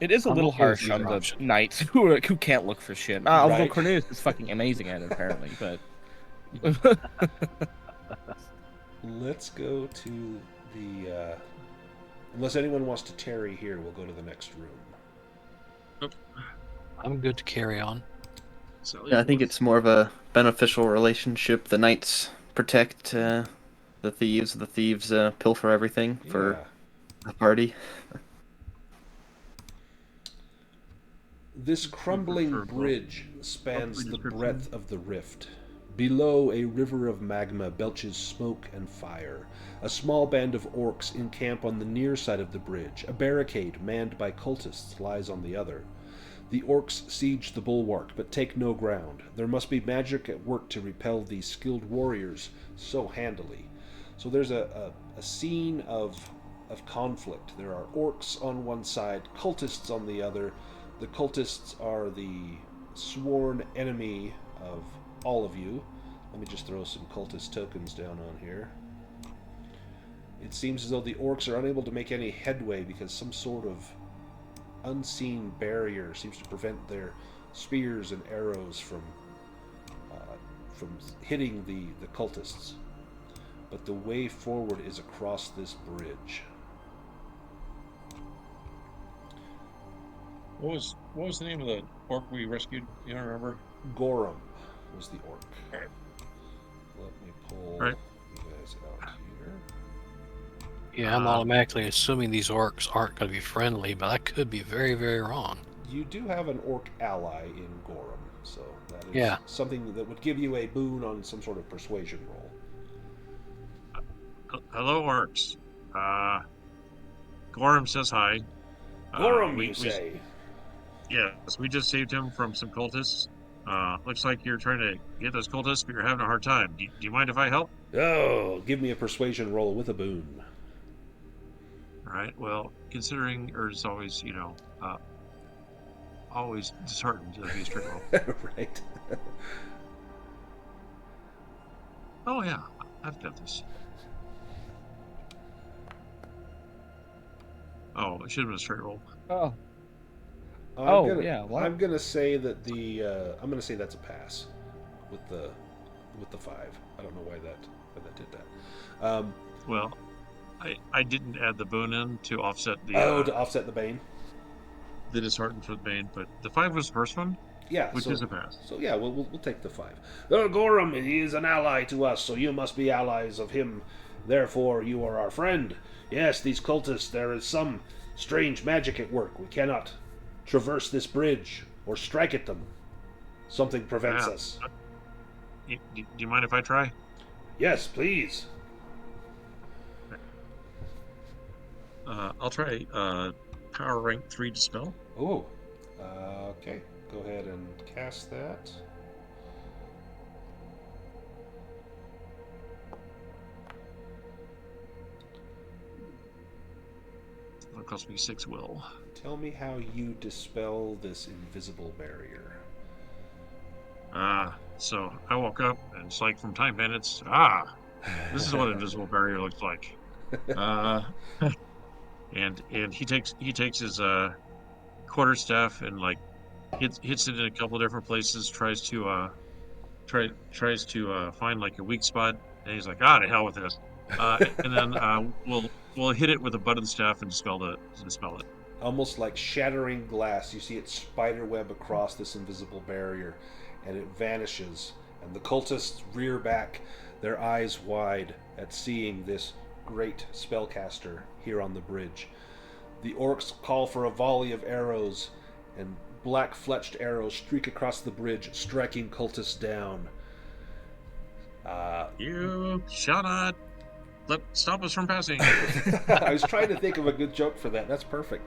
S3: It is a
S5: I'm
S3: little
S5: okay with
S3: harsh on
S5: either
S3: the
S5: option.
S3: knights who can't look for shit. Although
S1: Right.
S3: Cornelius is fucking amazing at it, apparently, but...
S1: Let's go to the Unless anyone wants to tarry here, we'll go to the next room.
S5: I'm good to carry on.
S4: Yeah, I think it's more of a beneficial relationship. The knights protect the thieves. The thieves pilfer everything for the party.
S1: This crumbling bridge spans the breadth of the rift. Below, a river of magma belches smoke and fire. A small band of orcs encamp on the near side of the bridge. A barricade manned by cultists lies on the other. The orcs siege the bulwark, but take no ground. There must be magic at work to repel these skilled warriors so handily. So there's a scene of conflict. There are orcs on one side, cultists on the other. The cultists are the sworn enemy of all of you. Let me just throw some cultist tokens down on here. It seems as though the orcs are unable to make any headway because some sort of unseen barrier seems to prevent their spears and arrows from hitting the cultists. But the way forward is across this bridge.
S2: What was the name of the orc we rescued? You don't remember?
S1: Gorum was the orc.
S2: All right.
S1: Let me pull
S2: Right.
S1: you guys out here.
S5: Yeah, I'm automatically assuming these orcs aren't going to be friendly, but I could be very, very wrong.
S1: You do have an orc ally in Gorum, so that is something that would give you a boon on some sort of persuasion roll.
S2: Hello, orcs. Gorum says hi.
S1: Gorum, you say?
S2: Yes, we just saved him from some cultists. Looks like you're trying to get those cultists, but you're having a hard time. Do you mind if I help?
S1: Oh, give me a persuasion roll with a boon.
S2: All right. Well, considering Erd's always, always disheartened to be a straight roll.
S1: Right.
S2: Oh yeah, I've got this. Oh, it should have been a straight roll.
S3: Oh. What?
S1: I'm gonna say that I'm gonna say that's a pass with the 5. I don't know why that did that.
S2: Well, I didn't add the boon in to offset the
S1: to offset the bane.
S2: The disheartened for the bane, but the 5 was the first one.
S1: Yeah,
S2: which is a pass.
S1: So yeah, we'll take the 5. Gorum, he is an ally to us, so you must be allies of him. Therefore, you are our friend. Yes, these cultists. There is some strange magic at work. We cannot traverse this bridge or strike at them. Something prevents us.
S2: Do you mind if I try?
S1: Yes, please.
S2: I'll try power rank 3 dispel.
S1: Oh, okay. Go ahead and cast that.
S2: It'll cost me 6 will.
S1: Tell me how you dispel this invisible barrier.
S2: So I woke up and it's like from Time Bandits. This is what invisible barrier looks like. And he takes his quarterstaff and like hits it in a couple different places. Tries to find like a weak spot, and he's like, to hell with this. And then we'll hit it with the butt of the staff and dispel it.
S1: Almost like shattering glass, you see it spiderweb across this invisible barrier, and it vanishes. And the cultists rear back, their eyes wide at seeing this great spellcaster here on the bridge. The orcs call for a volley of arrows, and black-fletched arrows streak across the bridge, striking cultists down.
S2: You shall not stop us from passing.
S1: I was trying to think of a good joke for that. That's perfect.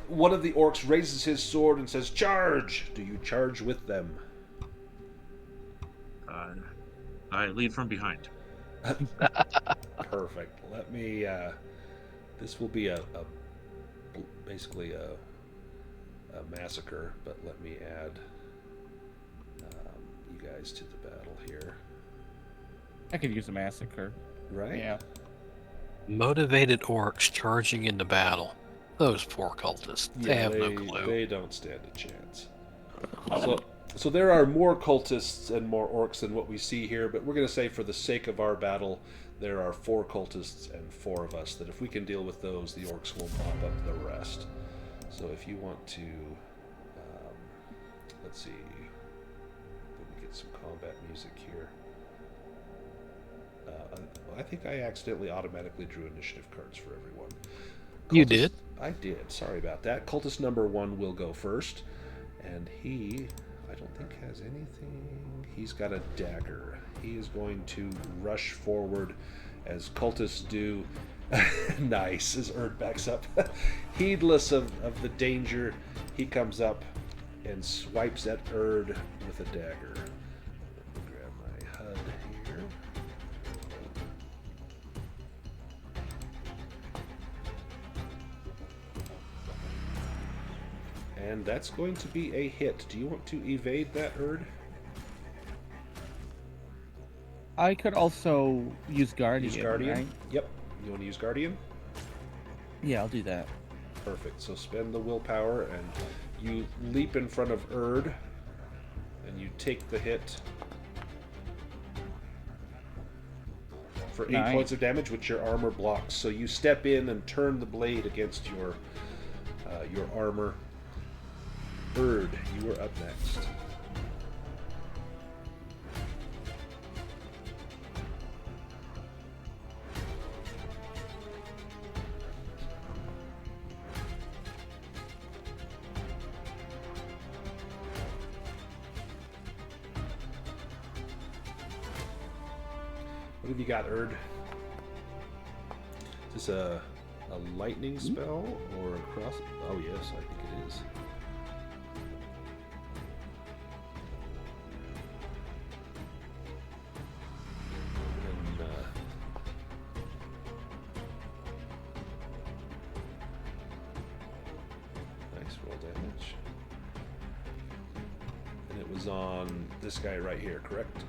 S1: One of the orcs raises his sword and says, "Charge!" Do you charge with them?
S2: I lead from behind.
S1: Perfect. Let me. This will be basically a massacre, but let me add you guys to the battle here.
S3: I could use a massacre.
S1: Right?
S3: Yeah.
S5: Motivated orcs charging into battle. Those poor cultists. They have no clue.
S1: They don't stand a chance. So there are more cultists and more orcs than what we see here, but we're going to say for the sake of our battle there are 4 cultists and 4 of us, that if we can deal with those, the orcs will mop up the rest. So if you want to, let's see, let me get some combat music here. I think I accidentally automatically drew initiative cards for everyone.
S5: You did?
S1: I did. Sorry about that. Cultist number 1 will go first, and he, I don't think has anything. He's got a dagger. He is going to rush forward as cultists do. Nice, as Erd backs up. Heedless of the danger, he comes up and swipes at Erd with a dagger. Let me grab my HUD here. And that's going to be a hit. Do you want to evade that, Erd?
S3: I could also use Guardian.
S1: Use Guardian?
S3: Right?
S1: Yep. You want to use Guardian?
S3: Yeah, I'll do that.
S1: Perfect. So spend the willpower, and you leap in front of Erd, and you take the hit for 8 points of damage, which your armor blocks. So you step in and turn the blade against your armor. Erd, you are up next. What have you got, Erd? Is this a lightning spell or a cross? Oh yes, I think it is. And, nice roll damage. And it was on this guy right here, correct?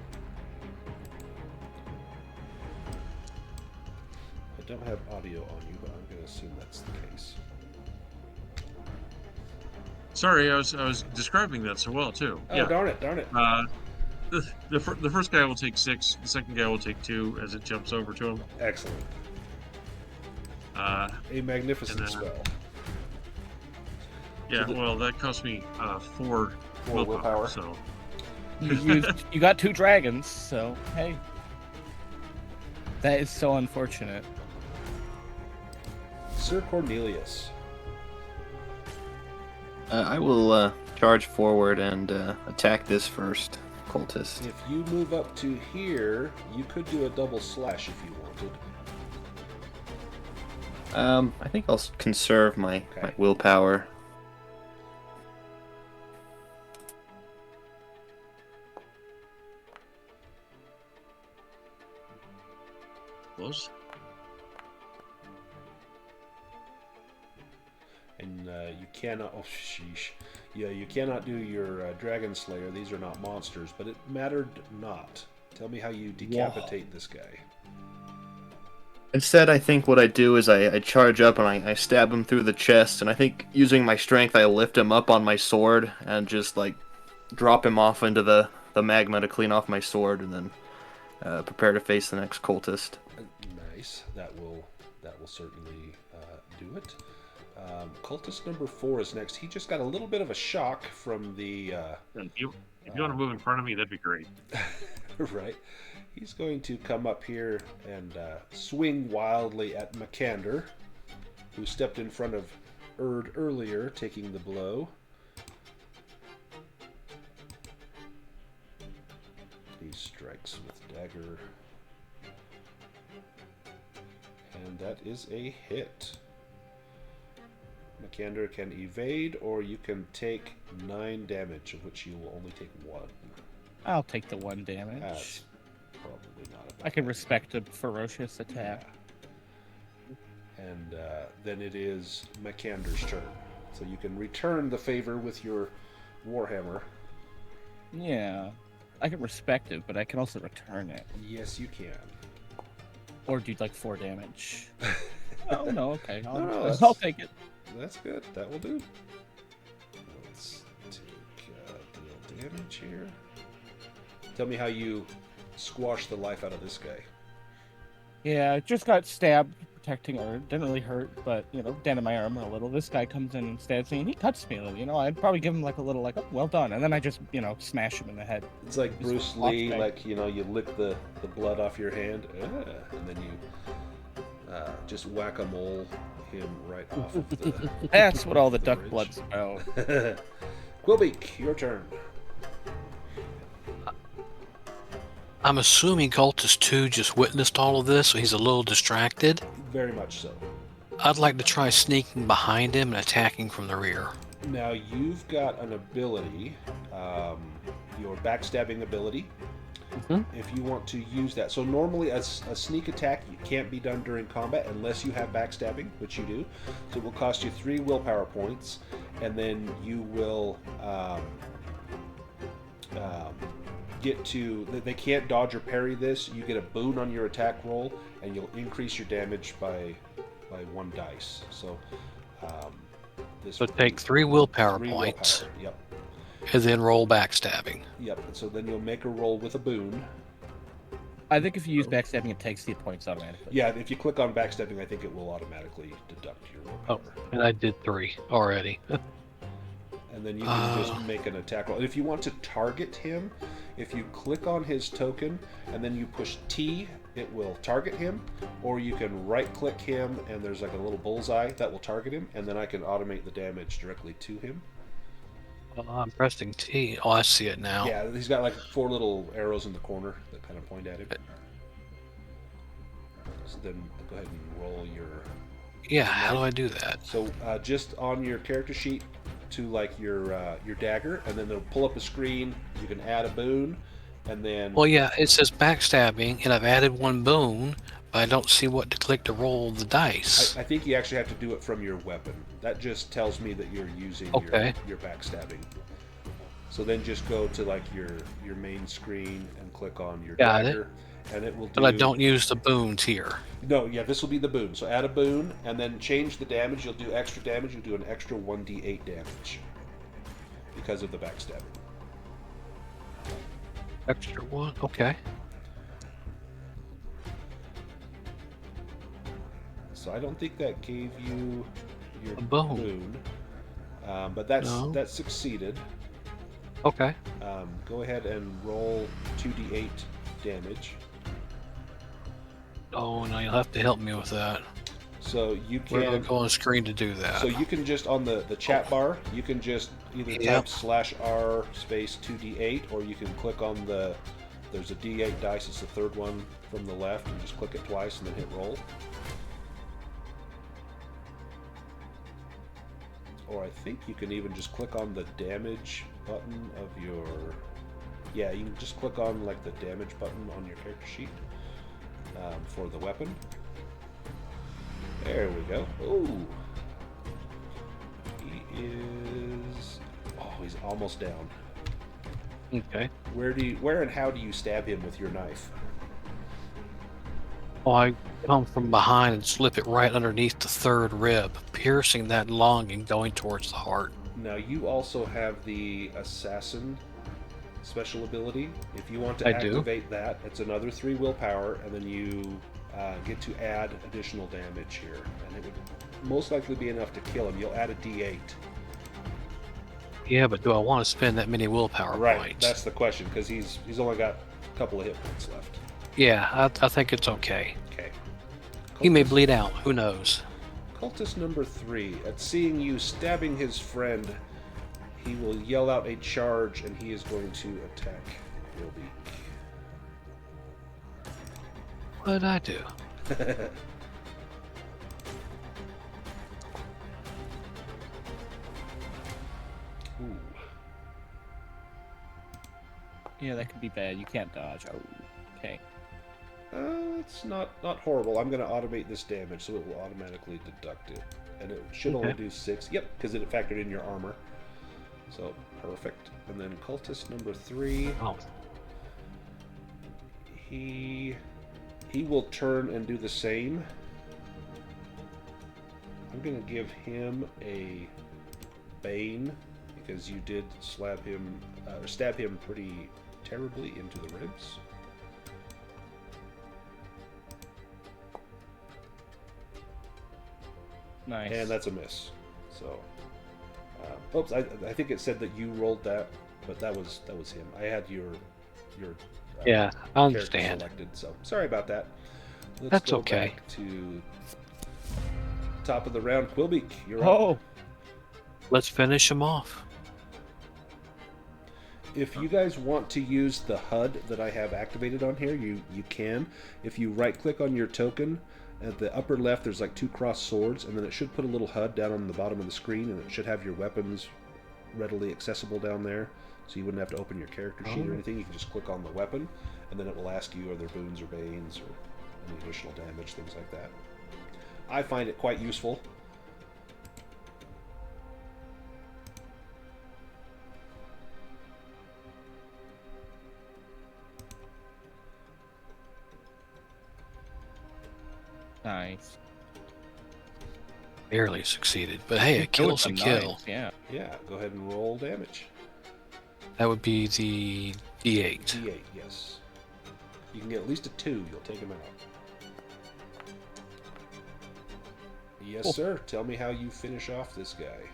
S1: I don't have audio on you, but I'm going to assume that's the case.
S2: Sorry, I was describing that so well too.
S1: Oh,
S2: Yeah.
S1: darn it, darn it.
S2: The first guy will take 6. The second guy will take 2 as it jumps over to him.
S1: Excellent.
S2: A
S1: magnificent spell.
S2: Yeah,
S1: So
S2: well, that cost me 4 willpower. So
S3: You got 2 dragons, so hey. That is so unfortunate.
S1: Sir Cornelius.
S4: I will charge forward and attack this first cultist.
S1: If you move up to here, you could do a double slash if you wanted.
S4: I think I'll conserve my willpower.
S2: close.
S1: And you cannot. Oh, sheesh. Yeah, you cannot do your Dragon Slayer. These are not monsters, but it mattered not. Tell me how you decapitate this guy.
S4: Instead, I think what I do is I charge up and I stab him through the chest, and I think using my strength, I lift him up on my sword and just like drop him off into the magma to clean off my sword, and then prepare to face the next cultist.
S1: Nice. That will certainly do it. Cultist number 4 is next. He just got a little bit of a shock from the.
S2: If you want to move in front of me, that'd be great.
S1: Right. He's going to come up here and swing wildly at Makander, who stepped in front of Erd earlier, taking the blow. He strikes with dagger. And that is a hit. Makander can evade, or you can take 9 damage, of which you will only take 1.
S3: I'll take the 1 damage.
S1: That's probably not enough.
S3: I can respect a ferocious attack.
S1: Yeah. And then it is Makander's turn. So you can return the favor with your Warhammer.
S3: Yeah. I can respect it, but I can also return it.
S1: Yes, you can.
S3: Or do like 4 damage. Oh, no, okay.
S1: No,
S3: I'll take it.
S1: That's good. That will do. Let's take deal damage here. Tell me how you squash the life out of this guy.
S3: Yeah, I just got stabbed protecting her. Didn't really hurt, but dented my armor a little. This guy comes in and stabs me, and he cuts me a little. I'd probably give him like a little, like, oh, well done, and then I just, smash him in the head.
S1: It's like
S3: Just
S1: Bruce
S3: walks
S1: Lee,
S3: back.
S1: like, you lick the blood off your hand, and then you just whack-a-mole him right off of the...
S3: That's what all the
S1: the
S3: duck
S1: ridge.
S3: blood's about.
S1: Quillbeak, your turn.
S5: I'm assuming Cultist 2 just witnessed all of this, so he's a little distracted.
S1: Very much so.
S5: I'd like to try sneaking behind him and attacking from the rear.
S1: Now, you've got an ability, your backstabbing ability, if you want to use that. So normally a sneak attack can't be done during combat unless you have backstabbing, which you do. So it will cost you 3 willpower points, and then you will get to... They can't dodge or parry this. You get a boon on your attack roll, and you'll increase your damage by 1 dice. So this
S5: So
S1: would
S5: take
S1: be
S5: 3 willpower
S1: 3
S5: points,
S1: willpower. Yep.
S5: and then roll backstabbing.
S1: Yep. And so then you'll make a roll with a boon.
S3: I think if you use backstabbing, it takes the points automatically.
S1: Yeah, if you click on backstabbing, I think it will automatically deduct your willpower.
S5: Oh, and I did 3 already.
S1: And then you can just make an attack roll. And if you want to target him, if you click on his token and then you push T, it will target him. Or you can right-click him and there's like a little bullseye that will target him, and then I can automate the damage directly to him.
S5: Well, I'm pressing T. Oh, I see it now.
S1: Yeah, he's got like 4 little arrows in the corner that kind of point at him. So then go ahead and roll your...
S5: Yeah, how do I do that?
S1: So just on your character sheet to like your dagger, and then they'll pull up a screen. You can add a boon, and then...
S5: Well, yeah, it says backstabbing, and I've added 1 boon, but I don't see what to click to roll the dice.
S1: I think you actually have to do it from your weapon. That just tells me that you're using your backstabbing. So then just go to like your main screen and click on your dagger, and it will do...
S5: But I don't use the boons here.
S1: No, yeah, this will be the boon. So add a boon, and then change the damage. You'll do extra damage. You'll do an extra 1d8 damage because of the backstabbing.
S5: Extra 1, okay.
S1: So I don't think that gave you your
S5: A boon.
S1: But that succeeded.
S5: Okay.
S1: Go ahead and roll 2d8 damage.
S5: Oh, no, you'll have to help me with that.
S1: So you
S5: We're going
S1: can
S5: to go on the screen to do that.
S1: So you can just on the chat bar, you can just either type /R space 2d8, or you can click on there's a d8 dice. It's the third one from the left, and just click it twice and then hit roll. Or I think you can even just click on the damage button of your... Yeah, you can just click on like the damage button on your character sheet for the weapon. There we go. Ooh. He is... Oh, he's almost down.
S5: Okay.
S1: Where and how do you stab him with your knife?
S5: Oh, I come from behind and slip it right underneath the 3rd rib, piercing that lung and going towards the heart.
S1: Now, you also have the Assassin special ability. If you want to
S5: I do.
S1: activate that, it's another 3 willpower, and then you get to add additional damage here. And it would most likely be enough to kill him. You'll add a d8.
S5: Yeah, but do I want to spend that many willpower
S1: Right,
S5: points?
S1: that's the question, because he's only got a couple of hit points left.
S5: Yeah, I think it's okay.
S1: Okay.
S5: He may bleed out. Who knows?
S1: Cultist number 3. At seeing you stabbing his friend, he will yell out a charge, and he is going to attack Quillbeak.
S5: What did I do?
S1: Ooh.
S3: Yeah, that could be bad. You can't dodge. Oh, okay.
S1: It's not horrible. I'm going to automate this damage, so it will automatically deduct it. And it should only do 6. Yep, because it factored in your armor. So, perfect. And then Cultist number 3.
S5: Oh.
S1: He will turn and do the same. I'm going to give him a Bane, because you did stab him pretty terribly into the ribs.
S3: Nice.
S1: And that's a miss. So, oops, I think it said that you rolled that, but that was him. I had your
S5: Yeah, I
S1: character
S5: understand.
S1: selected, so sorry about that. Let's
S5: That's
S1: go
S5: okay.
S1: back to top of the round. Quillbeak, you're up.
S3: Oh,
S5: Let's finish him off.
S1: If you guys want to use the HUD that I have activated on here, you can. If you right-click on your token, at the upper left there's like 2 crossed swords, and then it should put a little HUD down on the bottom of the screen, and it should have your weapons readily accessible down there, so you wouldn't have to open your character sheet or anything. You can just click on the weapon, and then it will ask you are there boons or banes or any additional damage, things like that. I find it quite useful.
S3: nice.
S5: Barely succeeded, but hey, a
S3: Killed
S5: kill's a
S3: them,
S5: kill.
S3: nice, Yeah.
S1: Yeah, go ahead and roll damage.
S5: That would be the D8.
S1: D8, yes. You can get at least a 2, you'll take him out. Yes,
S3: Cool.
S1: sir. Tell me how you finish off this guy.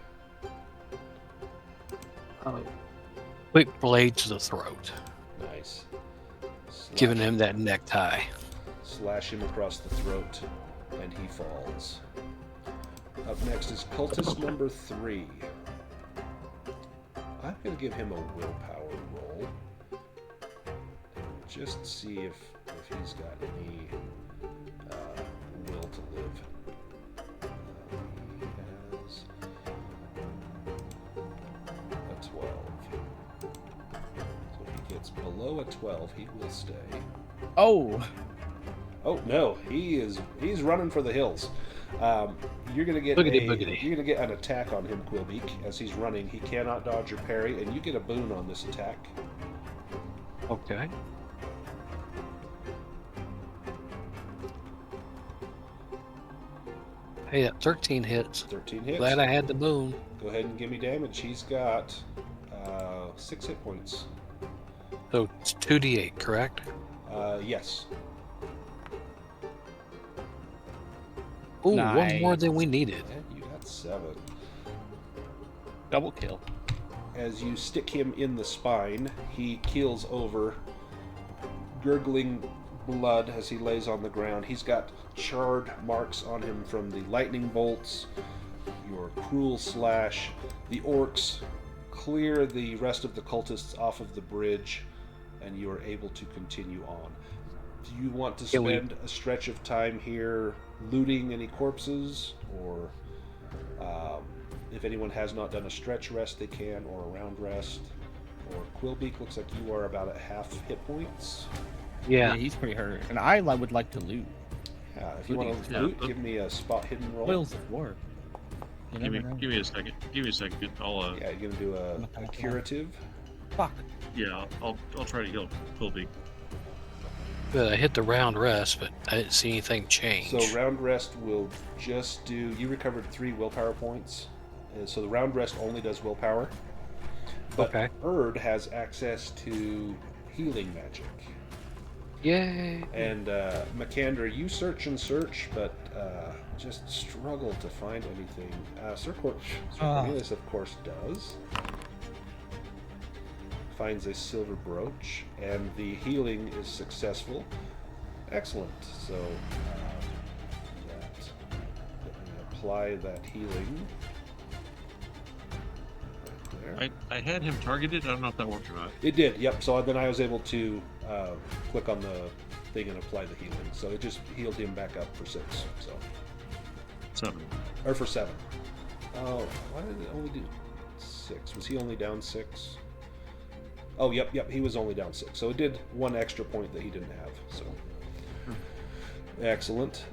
S5: Quick blade to the throat,
S1: Nice.
S5: giving him that necktie.
S1: Slash him across the throat, and he falls. Up next is Cultist number 3. I'm going to give him a willpower roll. Just see if he's got any will to live. He has a 12. So if he gets below a 12, he will stay.
S3: Oh,
S1: Oh no, he's running for the hills. You're gonna get
S5: Boogity, boogity.
S1: you're gonna get an attack on him, Quillbeak, as he's running. He cannot dodge or parry, and you get a boon on this attack.
S5: Okay. Hey, that 13 hits.
S1: 13 hits.
S5: Glad I had the boon.
S1: Go ahead and give me damage. He's got 6 hit points.
S5: So it's 2d8, correct?
S1: Yes.
S5: Ooh, one more
S3: Nice.
S5: than we needed.
S1: And you got 7.
S3: double kill.
S1: As you stick him in the spine, he keels over, gurgling blood as he lays on the ground. He's got charred marks on him from the lightning bolts, your cruel slash. The orcs clear the rest of the cultists off of the bridge, and you are able to continue on. Do you want to
S5: Can we-
S1: spend a stretch of time here looting any corpses, or if anyone has not done a stretch rest, they can, or a round rest? Or Quillbeak, looks like you are about at half hit points.
S5: Yeah.
S3: He's pretty hurt. And I would like to loot.
S1: If you want to
S2: Yeah.
S1: loot, give me a spot hidden roll.
S3: Spoils of war. You
S2: Give me,
S3: never know.
S2: give me a second. Give me a second. I'll
S1: Yeah, you're gonna do a curative.
S3: Fuck.
S2: yeah, I'll try to heal Quillbeak.
S5: Good, I hit the round rest, but I didn't see anything change.
S1: So round rest will just do. You recovered 3 willpower points, so the round rest only does willpower. But
S5: Okay.
S1: Erd has access to healing magic.
S5: Yay!
S1: And Makander, you search and search, but just struggle to find anything. Sir Cornelius, of course, does. Finds a silver brooch, and the healing is successful. Excellent. So, let me apply that healing. Right there.
S2: I had him targeted. I don't know if that worked or not.
S1: It did, yep. So then I was able to click on the thing and apply the healing. So it just healed him back up for 6. So,
S2: 7.
S1: or for 7. Oh, why did it only do 6? Was he only down 6? Oh, yep. He was only down 6. So it did 1 extra point that he didn't have. So excellent.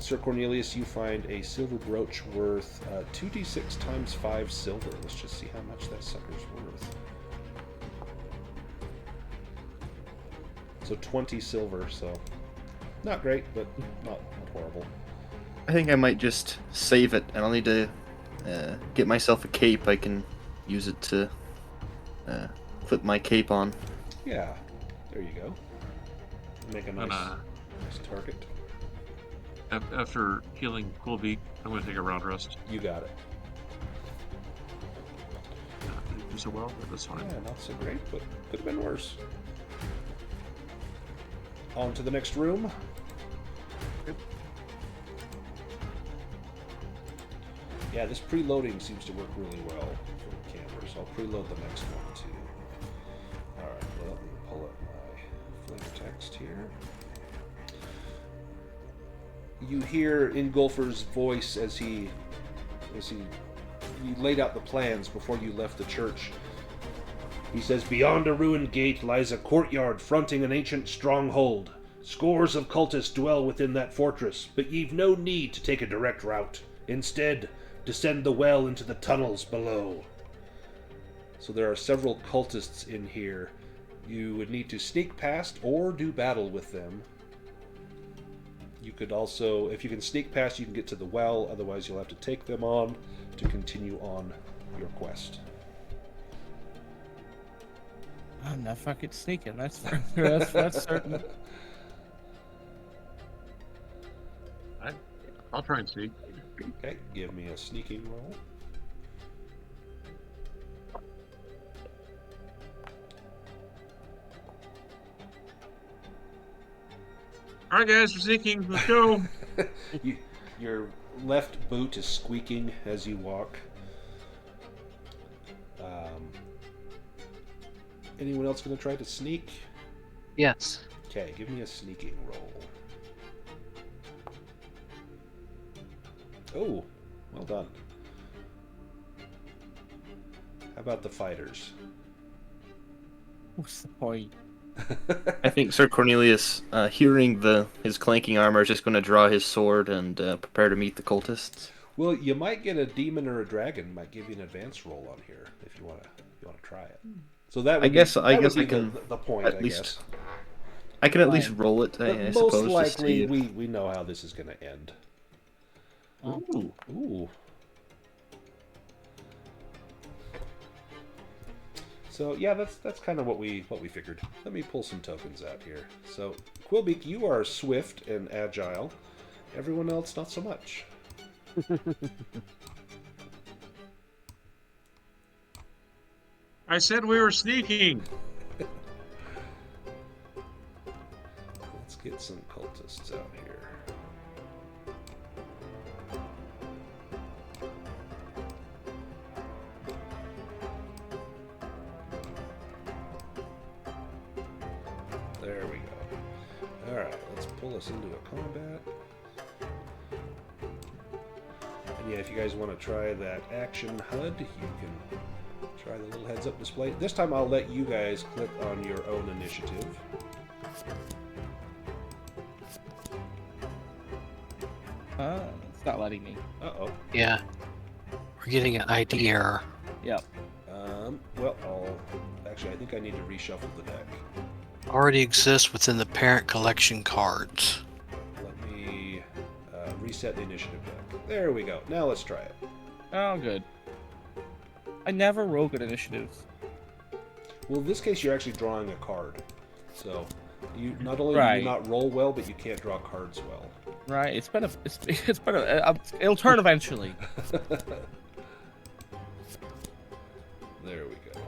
S1: Sir Cornelius, you find a silver brooch worth 2d6 times 5 silver. Let's just see how much that sucker's worth. So 20 silver, so not great, but not horrible.
S4: I think I might just save it, and I'll need to get myself a cape. I can use it to flip my cape on.
S1: Yeah, there you go. Make a nice,
S2: And,
S1: nice target.
S2: after healing Quillbeak, I'm going to take a round rest.
S1: You got it.
S2: Didn't do so well, but that's fine.
S1: Yeah, not so great, but could have been worse. On to the next room.
S2: Yep.
S1: Yeah, this preloading seems to work really well for campers. I'll preload the next one too. Alright, well, let me pull up my flavor text here. You hear Ingolfr's voice as he laid out the plans before you left the church. He says, "Beyond a ruined gate lies a courtyard fronting an ancient stronghold. Scores of cultists dwell within that fortress, but ye've no need to take a direct route. Instead, descend the well into the tunnels below." So there are several cultists in here. You would need to sneak past or do battle with them. You could also, if you can sneak past, you can get to the well. Otherwise, you'll have to take them on to continue on your quest.
S3: I'm not fucking sneaking. That's that's certain.
S2: I'll try and sneak.
S1: Okay, give me a sneaking roll.
S2: All right, guys, we're sneaking. Let's go.
S1: Your left boot is squeaking as you walk. Anyone else going to try to sneak?
S5: Yes.
S1: Okay, give me a sneaking roll. Oh, well done. How about the fighters?
S3: What's the point?
S4: I think Sir Cornelius, hearing his clanking armor, is just going to draw his sword and prepare to meet the cultists.
S1: Well, you might get a demon or a dragon. Might give you an advanced roll on here if you want to try it. So that would
S4: I guess
S1: I
S4: can
S1: the point.
S4: at
S1: I
S4: least
S1: guess.
S4: I can at least roll it.
S1: But
S4: I
S1: most
S4: suppose.
S1: likely, we know how this is going to end.
S3: Oh.
S1: Ooh. So yeah, that's kind of what we figured. Let me pull some tokens out here. So Quillbeak, you are swift and agile. Everyone else, not so much.
S2: I said we were sneaking.
S1: Let's get some cultists out here. There we go. Alright, let's pull us into a combat. And yeah, if you guys want to try that action HUD, you can try the little heads-up display. This time I'll let you guys click on your own initiative.
S3: It's not letting me.
S1: Uh-oh.
S5: Yeah. We're getting an ID error.
S3: Yep.
S1: Well, actually, I think I need to reshuffle the deck.
S5: Already exists within the parent collection cards.
S1: Let me reset the initiative deck. There we go. Now let's try it.
S3: Oh, good. I never roll good initiatives.
S1: Well, in this case, you're actually drawing a card. So, you not only do
S3: Right.
S1: you not roll well, but you can't draw cards well.
S3: Right? It's been it'll turn eventually.
S1: There we go.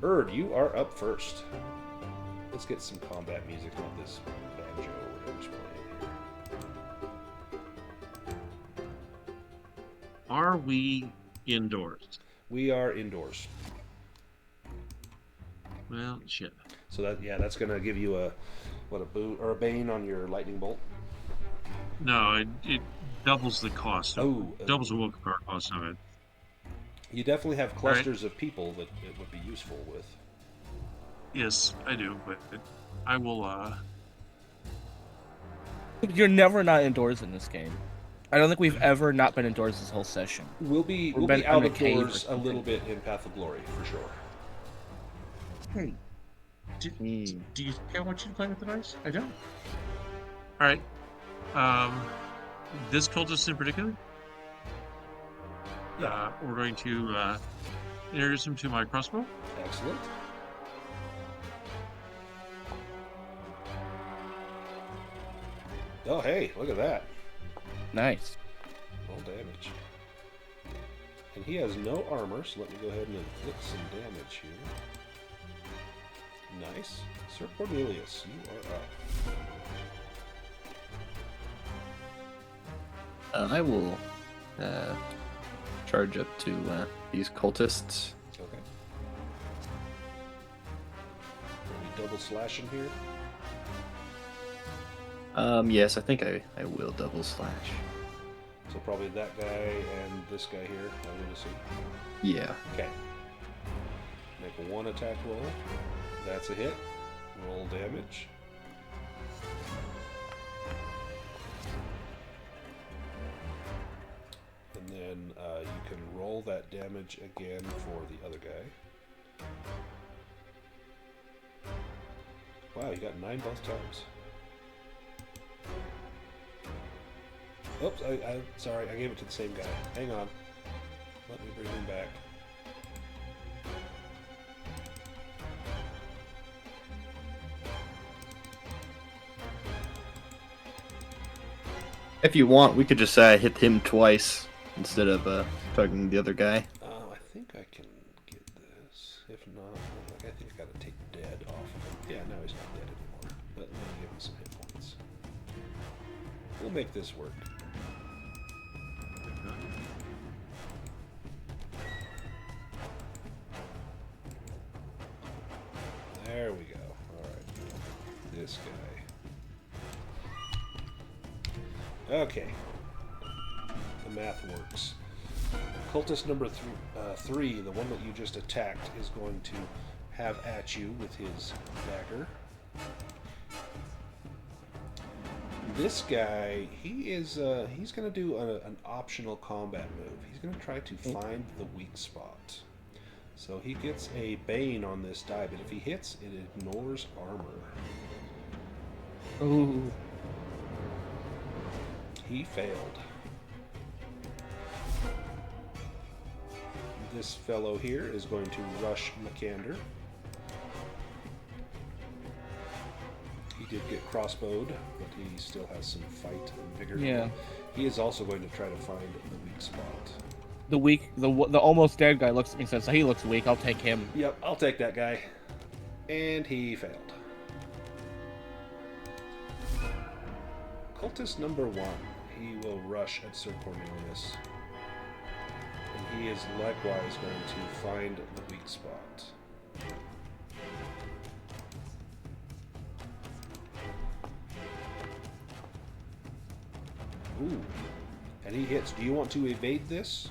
S1: Erd, you are up first. Let's get some combat music, not this banjo or whatever's playing here.
S2: Are we indoors?
S1: We are indoors.
S2: Well, shit.
S1: So that's gonna give you a boot or a bane on your lightning bolt.
S2: No, it doubles the cost. Doubles the will card cost of it.
S1: You definitely have clusters of people that it would be useful with.
S2: Yes, I do, but I will.
S3: You're never not indoors in this game. I don't think we've ever not been indoors this whole session.
S1: We'll be
S3: been
S1: out
S3: in a
S1: of
S3: cave or
S1: doors a
S3: something.
S1: little bit in Path of Glory for sure.
S2: Hey, do you think I want you to play with the dice? I don't. All right. This cultist in particular.
S1: Yeah.
S2: We're going to introduce him to my crossbow.
S1: Oh, hey, look at that.
S3: Nice.
S1: Roll damage. And he has no armor, so let me go ahead and inflict some damage here. Nice. Sir Cornelius, you are up.
S4: I will charge up to these cultists.
S1: Okay. Are we double slashing here?
S4: Yes, I think I will double slash.
S1: So probably that guy and this guy here, I'm going to see.
S4: Yeah.
S1: Okay. Make a 1 attack roll. That's a hit. Roll damage. And then you can roll that damage again for the other guy. Wow, you got 9 both times. Oops, sorry, I gave it to the same guy. Hang on. Let me bring him back.
S4: If you want, we could just hit him twice instead of targeting the other guy.
S1: I think I can get this. If not, I think I gotta take dead off of him. Yeah, now he's not dead anymore. But let me give him some hit points. We'll make this work. There we go. Alright. This guy. Okay. The math works. Cultist number 3, the one that you just attacked, is going to have at you with his dagger. This guy, he's going to do an optional combat move. He's going to try to find the weak spot. So he gets a Bane on this die, but if he hits, it ignores armor.
S3: Ooh.
S1: He failed. This fellow here is going to rush Makander. He did get crossbowed, but he still has some fight and vigor.
S3: Yeah.
S1: He is also going to try to find the weak spot.
S3: The almost dead guy looks at me and says, "He looks weak. I'll take him."
S1: Yep, I'll take that guy. And he failed. Cultist number 1. He will rush at Sir Cornelius. And he is likewise going to find the weak spot. Ooh. And he hits. Do you want to evade this?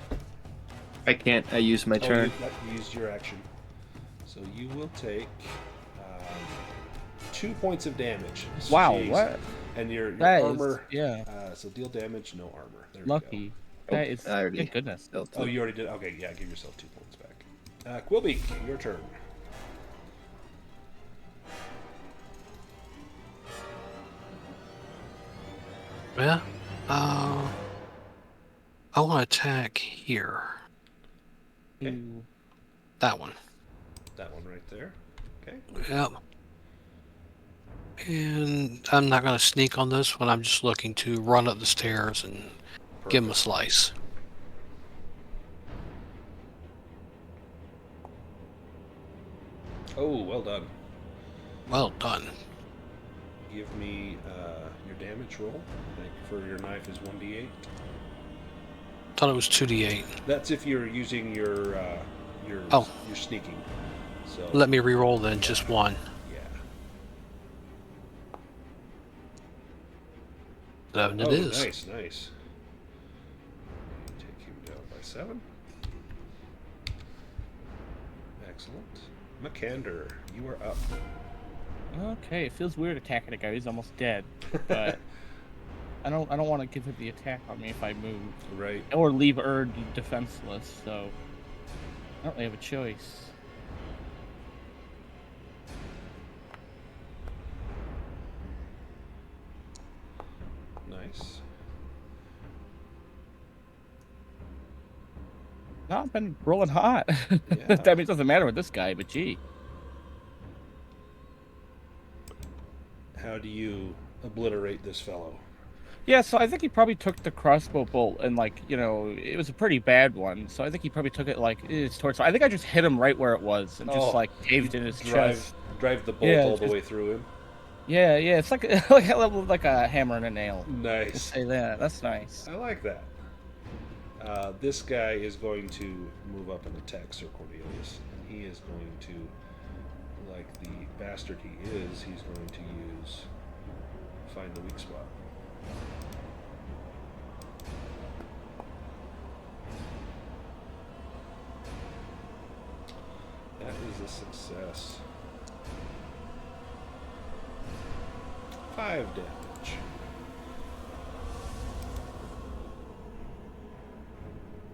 S4: I can't. I use my turn.
S1: You used your action. So you will take 2 points of damage.
S3: Wow,
S1: Jeez.
S3: what?
S1: And your
S3: That
S1: armor.
S3: is, yeah.
S1: So deal damage, no armor. There
S3: Lucky.
S1: you
S3: That is.
S4: I already
S3: Thank goodness.
S4: dealt
S1: go. Oh,
S4: it.
S1: you already did? Okay, yeah, give yourself 2 points back. Quillbeak, your turn.
S5: Yeah. I want to attack here.
S1: Okay.
S3: Ooh.
S5: That one.
S1: That one right there. Okay.
S5: Yep. And I'm not going to sneak on this one. I'm just looking to run up the stairs and give him a slice.
S1: Oh, well done.
S5: Well done.
S1: Give me your damage roll. I think for your knife is 1d8.
S5: Thought it was 2d8.
S1: That's if you're using your
S5: Oh.
S1: your sneaking. So
S5: Let me re-roll then, just one.
S1: yeah.
S5: 11 it
S1: Oh,
S5: is.
S1: nice. Take him down by 7. Excellent. Makander, you are up.
S3: Okay, it feels weird attacking a guy who's almost dead, but I don't want to give him the attack on me if I move,
S1: Right.
S3: or leave Erd defenseless. So I don't really have a choice.
S1: Nice.
S3: No, I've been rolling hot.
S1: Yeah.
S3: That means it doesn't matter with this guy, but gee.
S1: How do you obliterate this fellow?
S3: Yeah, so I think he probably took the crossbow bolt and, like, you know, it was a pretty bad one. So I think he probably took it like it's towards. I think I just hit him right where it was and just
S1: Oh,
S3: like caved in his chest.
S1: Drive the bolt
S3: Yeah,
S1: all the
S3: just-
S1: way through him.
S3: Yeah, it's like like a hammer and a nail. Just
S1: Nice.
S3: say that. That's nice.
S1: I like that. This guy is going to move up and attack Sir Cornelius, and he is going to, like the bastard he is, he's going to use find the weak spot. That is a success. 5 damage.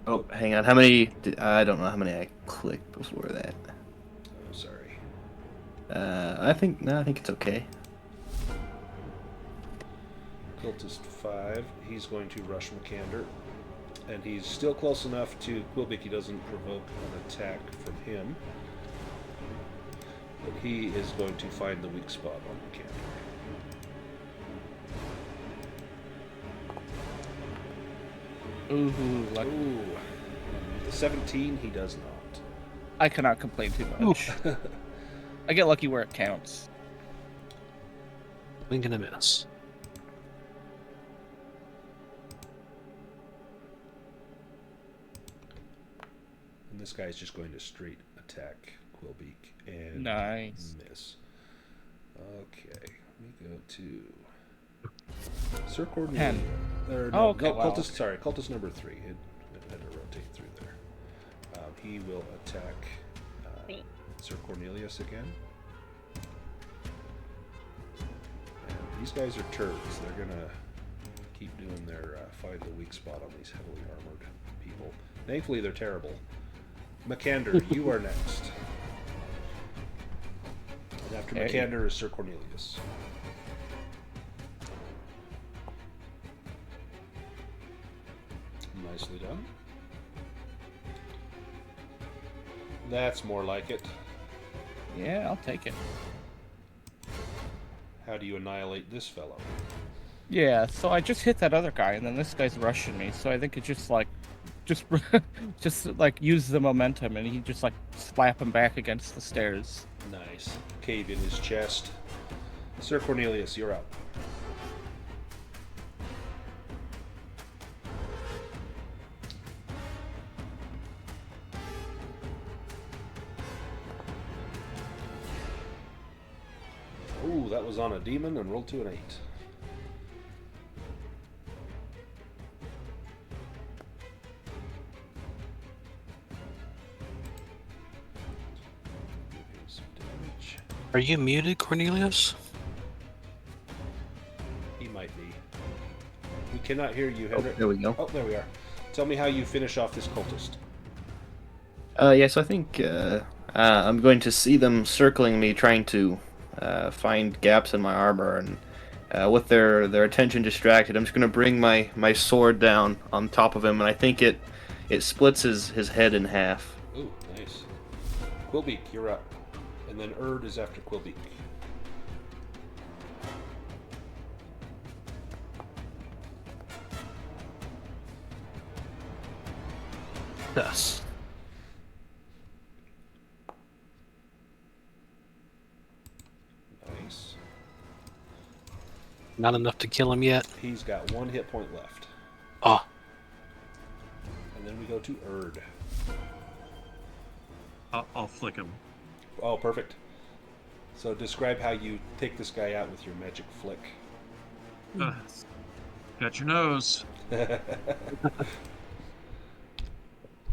S4: Oh, hang on. How many? I don't know how many I clicked before that.
S1: Oh, sorry.
S4: I think it's okay.
S1: Cultist 5. He's going to rush Makander. And he's still close enough to Quillbeak he doesn't provoke an attack from him. But he is going to find the weak spot on Makander.
S3: Ooh, lucky.
S1: Ooh. The 17, he does not.
S3: I cannot complain too much. I get lucky where it counts.
S5: Wing and a miss.
S1: And this guy's just going to straight attack Quillbeak and
S3: Nice.
S1: miss. Okay, we go to Sir Cornelius. Or no,
S3: okay, wow,
S1: Cultist.
S3: okay.
S1: Sorry, Cultist number 3. It had to rotate through there. He will attack Sir Cornelius again. And these guys are turds. They're gonna keep doing their find the weak spot on these heavily armored people. Thankfully, they're terrible. Makander, you are next. And after
S3: Okay.
S1: Makander is Sir Cornelius. Nicely done. That's more like it.
S3: Yeah, I'll take it.
S1: How do you annihilate this fellow?
S3: Yeah, so I just hit that other guy, and then this guy's rushing me. So I think it just like, just like use the momentum, and he just like slap him back against the stairs.
S1: Nice. Cave in his chest. Sir Cornelius, you're up. Ooh, that was on a demon and rolled to an 8. Some damage.
S5: Are you muted, Cornelius?
S1: He might be. We cannot hear you,
S4: Oh,
S1: Henrik.
S4: there we go.
S1: Oh, there we are. Tell me how you finish off this cultist.
S4: Yeah, so I think I'm going to see them circling me, trying to find gaps in my armor, and with their attention distracted, I'm just going to bring my sword down on top of him, and I think it splits his head in half.
S1: Ooh, nice. Quillbeak, you're up. And then Erd is after Quillbeak.
S5: Yes.
S1: Nice.
S5: Not enough to kill him yet.
S1: He's got 1 hit point left.
S5: Oh,
S1: And then we go to Erd.
S2: I'll flick him.
S1: Oh, perfect. So describe how you take this guy out with your magic flick.
S2: Got your nose.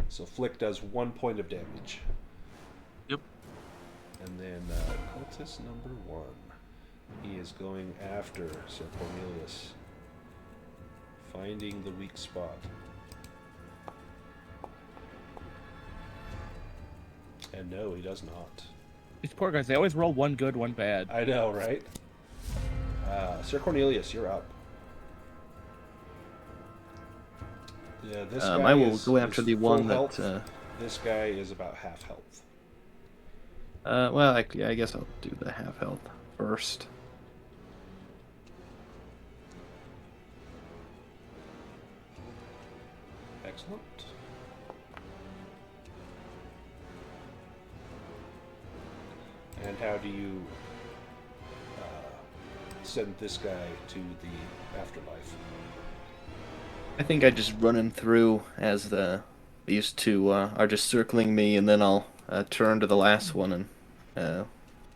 S1: So flick does 1 point of damage.
S2: Yep.
S1: And then cultist number 1. He is going after Sir Cornelius. Finding the weak spot. And no, he does not.
S3: These poor guys, they always roll one good, one bad.
S1: I know, right? Sir Cornelius, you're up. Yeah, this guy
S4: I will
S1: is,
S4: go after
S1: is
S4: the
S1: full
S4: one
S1: health.
S4: that.
S1: This guy is about half health.
S4: Well, I guess I'll do the half health first.
S1: Excellent. And how do you send this guy to the afterlife?
S4: I think I just run him through as these two are just circling me, and then I'll turn to the last one and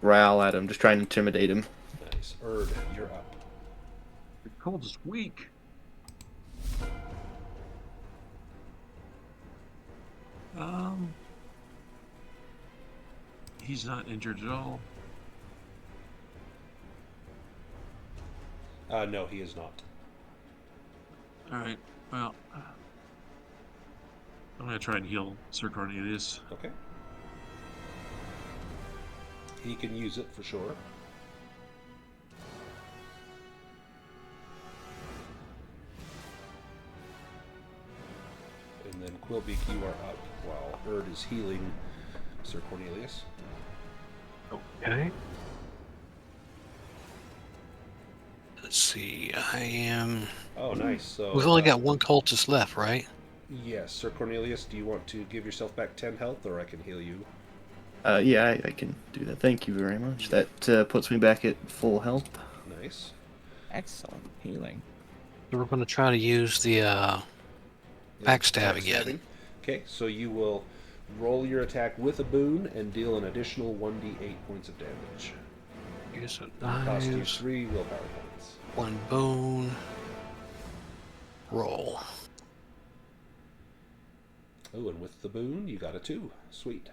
S4: growl at him, just try and intimidate him.
S1: Nice. Erd, you're up.
S2: The cold is weak. He's not injured at all.
S1: No, he is not.
S2: All right. Well, I'm gonna try and heal Sir Cornelius.
S1: Okay. He can use it for sure. And then Quillbeak, you are up while Erd is healing Sir Cornelius.
S5: Okay. Let's see. I am.
S1: Oh, nice. So
S5: We've only got one cultist left, right?
S1: Yes, Sir Cornelius. Do you want to give yourself back 10 health, or I can heal you?
S4: Yeah, I can do that. Thank you very much. That puts me back at full health.
S1: Nice.
S3: Excellent healing.
S5: So we're going to try to use the backstab again.
S1: Okay, so you will roll your attack with a boon and deal an additional 1d8 points of damage.
S5: Use it.
S1: Cost you
S5: Knives.
S1: 3 willpower points.
S5: One boon. Roll.
S1: Oh, and with the boon, you got a 2. Sweet.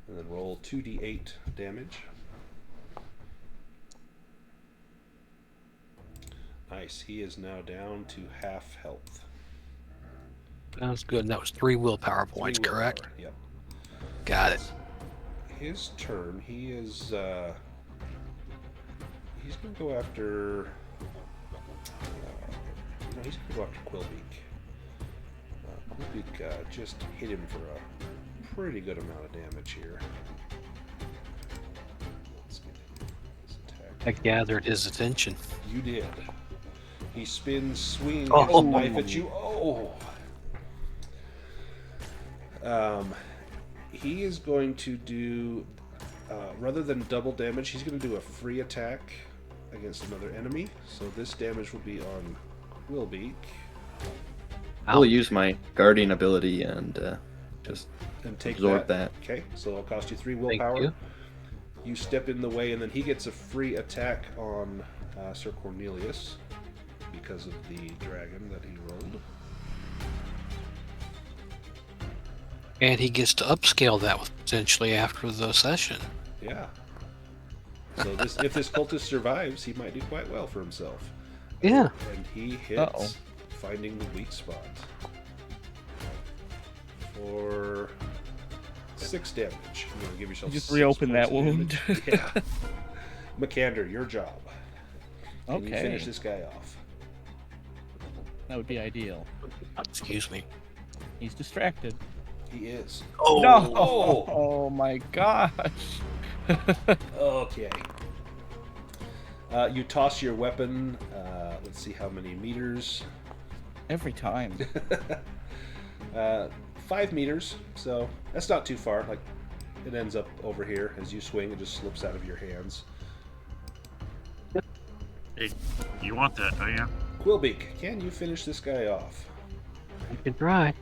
S1: And then roll 2d8 damage. Nice. He is now down to half health.
S5: Sounds good. And that was 3 willpower points,
S1: 3
S5: correct?
S1: willpower, yep.
S5: Got it.
S1: His turn. He is. He's going to go after. No, he's going to go after Quillbeak. Quillbeak just hit him for a pretty good amount of damage here. Let's get his attack.
S5: I gathered his attention.
S1: You did. He spins, swinging
S5: Oh.
S1: his knife at you. Oh! He is going to do, rather than double damage, he's going to do a free attack against another enemy. So this damage will be on Quillbeak.
S4: I'll use my guardian ability and just
S1: And take
S4: absorb that.
S1: Okay, so it'll cost you 3
S5: Thank
S1: willpower.
S5: you.
S1: You step in the way, and then he gets a free attack on Sir Cornelius because of the dragon that he rolled.
S5: And he gets to upscale that potentially after the session.
S1: Yeah. So if this cultist survives, he might do quite well for himself.
S5: Yeah.
S1: And he hits,
S3: Uh-oh.
S1: finding the weak spot for 6 damage. You're gonna give yourself.
S3: You just
S1: 6
S3: reopen that
S1: points of
S3: wound.
S1: damage. Yeah. Makander, your job. Can you
S3: Okay.
S1: finish this guy off?
S3: That would be ideal.
S5: Excuse me.
S3: He's distracted.
S1: He is.
S5: Oh,
S3: No!
S1: Oh.
S3: Oh my gosh!
S1: Okay. You toss your weapon. Let's see how many meters.
S3: Every time.
S1: 5 meters. So that's not too far. Like it ends up over here as you swing. It just slips out of your hands.
S2: Hey, you want that, don't you?
S1: Quillbeak, can you finish this guy off?
S5: you can try.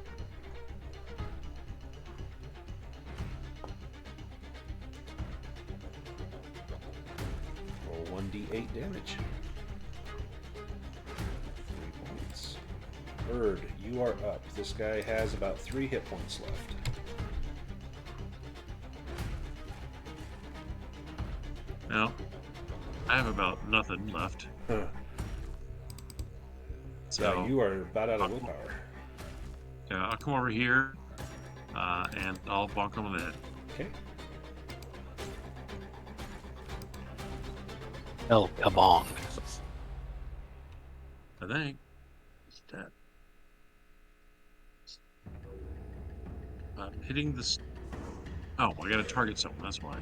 S1: Roll 1d8 damage. 3 points. Erd, you are up. This guy has about 3 hit points left.
S2: No. I have about nothing left.
S1: Huh.
S2: So
S1: Yeah, you are about out of willpower.
S2: yeah, I'll come over here and I'll bonk him on the head.
S1: Okay.
S5: El Kabong.
S2: I think. It's dead. Hitting this. Oh, I gotta target someone, that's why.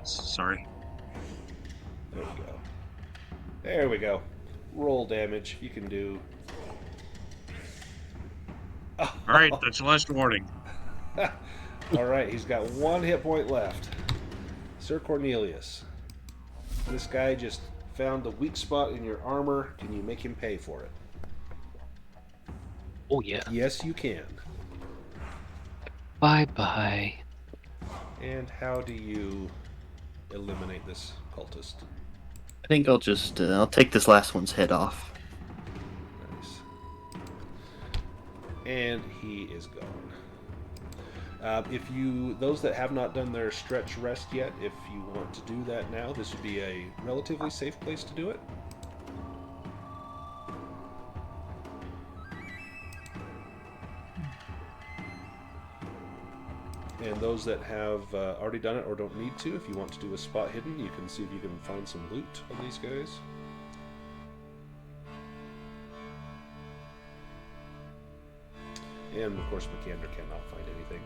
S2: Sorry.
S1: There we go. There we go. Roll damage. You can do
S2: All right, that's the last warning.
S1: All right, he's got 1 hit point left. Sir Cornelius. This guy just found the weak spot in your armor. Can you make him pay for it?
S5: Oh yeah.
S1: Yes, you can.
S5: Bye-bye.
S1: And how do you eliminate this cultist?
S4: I think I'll just I'll take this last one's head off.
S1: Nice. And he is gone. Those that have not done their stretch rest yet, if you want to do that now, this would be a relatively safe place to do it. And those that have already done it or don't need to, if you want to do a spot hidden, you can see if you can find some loot on these guys. And of course, Makander cannot find anything.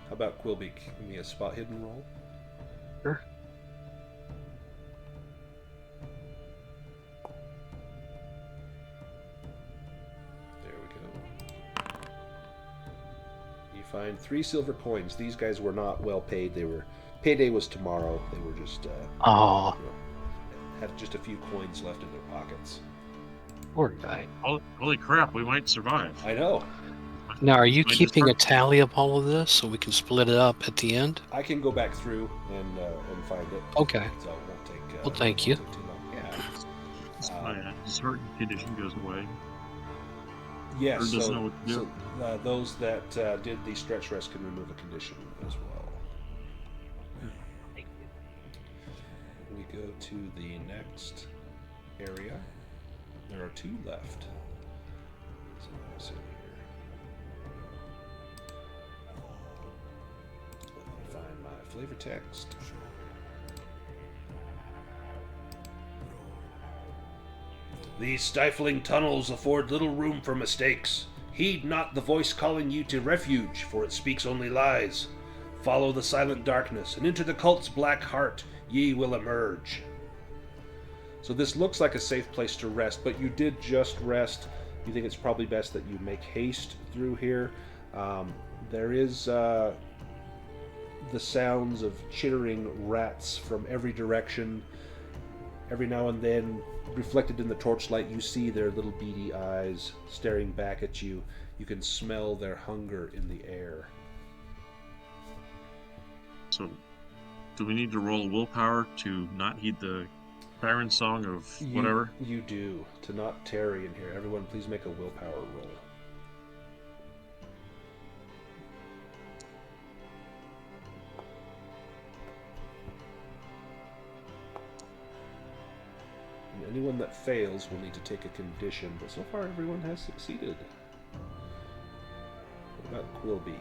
S1: How about Quillbeak? Give me a spot hidden roll.
S5: Sure.
S1: There we go. You find 3 silver coins. These guys were not well paid. Payday was tomorrow. They were just
S5: Oh,
S1: had just a few coins left in their pockets.
S5: poor guy.
S2: Holy crap, we might survive.
S1: I know.
S5: Now, are you
S2: I just
S5: keeping a
S2: heard-
S5: tally of all of this so we can split it up at the end?
S1: I can go back through and find it.
S5: Okay.
S1: So it won't take.
S5: Well, thank you.
S1: won't take too long. Yeah.
S2: My certain condition goes away.
S1: Yes.
S2: Or doesn't know what to do.
S1: So those that did the stretch rest can remove a condition as well. We go to the next area. There are 2 left. So let's see here. Let me find my flavor text. These stifling tunnels afford little room for mistakes. Heed not the voice calling you to refuge, for it speaks only lies. Follow the silent darkness, and into the cult's black heart ye will emerge. So this looks like a safe place to rest, but you did just rest. You think it's probably best that you make haste through here. There is the sounds of chittering rats from every direction. Every now and then, reflected in the torchlight, you see their little beady eyes staring back at you. You can smell their hunger in the air.
S2: So, do we need to roll willpower to not heed the siren song of whatever?
S1: You do. To not tarry in here. Everyone, please make a willpower roll. And anyone that fails will need to take a condition, but so far everyone has succeeded. What about Quillbeak?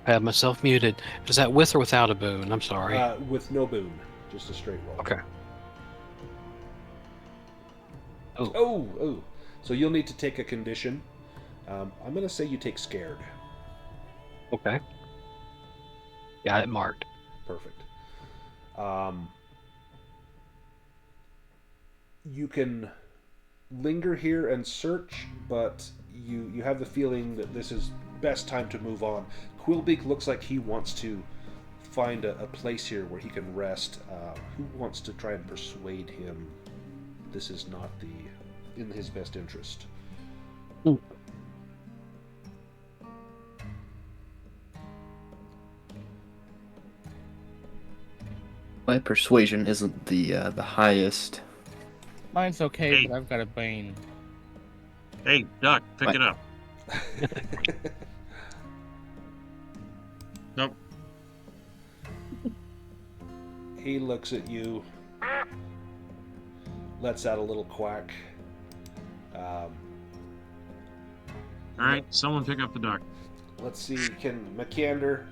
S5: I have myself muted. Is that with or without a boon? I'm sorry.
S1: With no boon, just a straight roll.
S5: Okay.
S1: Oh. So you'll need to take a condition. I'm going to say you take scared.
S5: Okay. Got it marked.
S1: Perfect. You can linger here and search, but you have the feeling that this is best time to move on. Quillbeak looks like he wants to find a place here where he can rest. Who wants to try and persuade him this is not in his best interest?
S5: Ooh.
S4: My persuasion isn't the highest.
S3: Mine's okay,
S2: Hey.
S3: but I've got a bane.
S2: Hey, Duck, pick it up. Nope.
S1: He looks at you, lets out a little quack.
S2: All right, someone pick up the duck.
S1: Let's see, can Makander,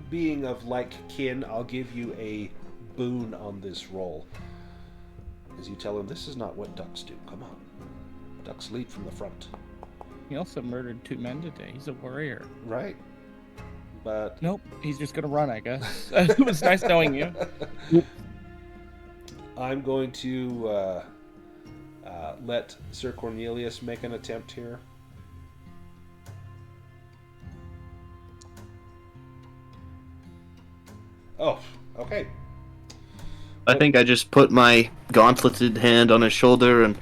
S1: being of like kin, I'll give you a boon on this roll. As you tell him, this is not what ducks do. Come on. Ducks lead from the front.
S3: He also murdered 2 men today. He's a warrior.
S1: Right? But...
S3: Nope, he's just gonna run, I guess. It was nice knowing you.
S1: I'm going to let Sir Cornelius make an attempt here. Oh, okay.
S4: I think I just put my gauntleted hand on his shoulder and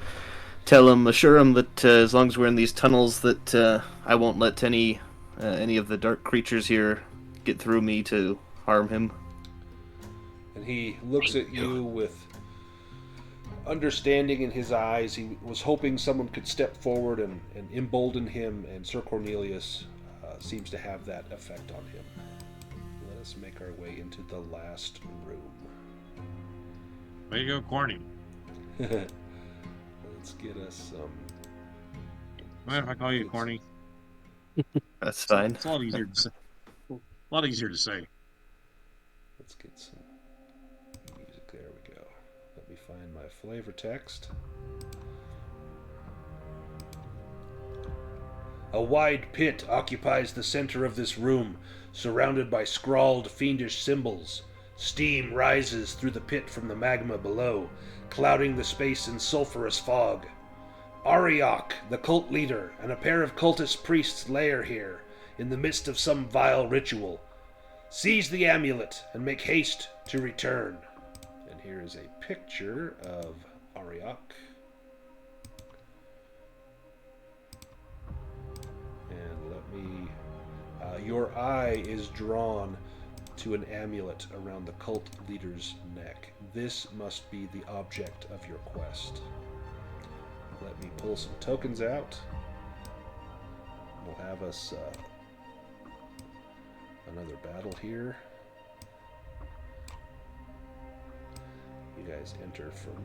S4: assure him that as long as we're in these tunnels, that I won't let any of the dark creatures here get through me to harm him.
S1: And he looks at you with understanding in his eyes. He was hoping someone could step forward and embolden him, and Sir Cornelius seems to have that effect on him. Let us make our way into the last room.
S2: Way to go, Corny.
S1: Let's get us some...
S2: Mind if I call you Corny?
S4: That's fine.
S2: It's a lot easier to say. A lot easier to say.
S1: Let's get some music. There we go. Let me find my flavor text. A wide pit occupies the center of this room, surrounded by scrawled, fiendish symbols. Steam rises through the pit from the magma below, clouding the space in sulfurous fog. Arioch, the cult leader, and a pair of cultist priests lair here, in the midst of some vile ritual. Seize the amulet and make haste to return. And here is a picture of Arioch. And let me... your eye is drawn to an amulet around the cult leader's neck. This must be the object of your quest. Let me pull some tokens out. We'll have us another battle here. You guys enter from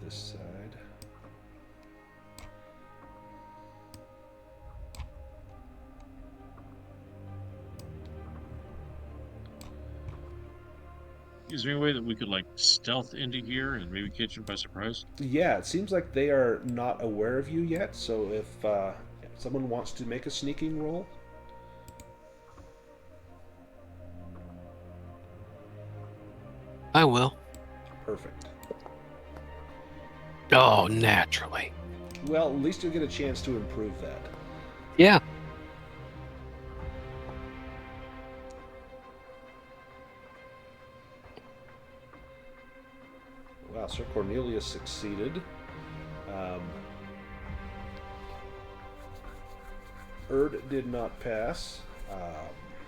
S1: this side.
S2: Is there any way that we could, like, stealth into here and maybe catch him by surprise?
S1: Yeah, it seems like they are not aware of you yet, so if someone wants to make a sneaking roll.
S5: I will.
S1: Perfect.
S5: Oh, naturally.
S1: Well, at least you'll get a chance to improve that.
S5: Yeah.
S1: Wow, Sir Cornelius succeeded. Erd did not pass.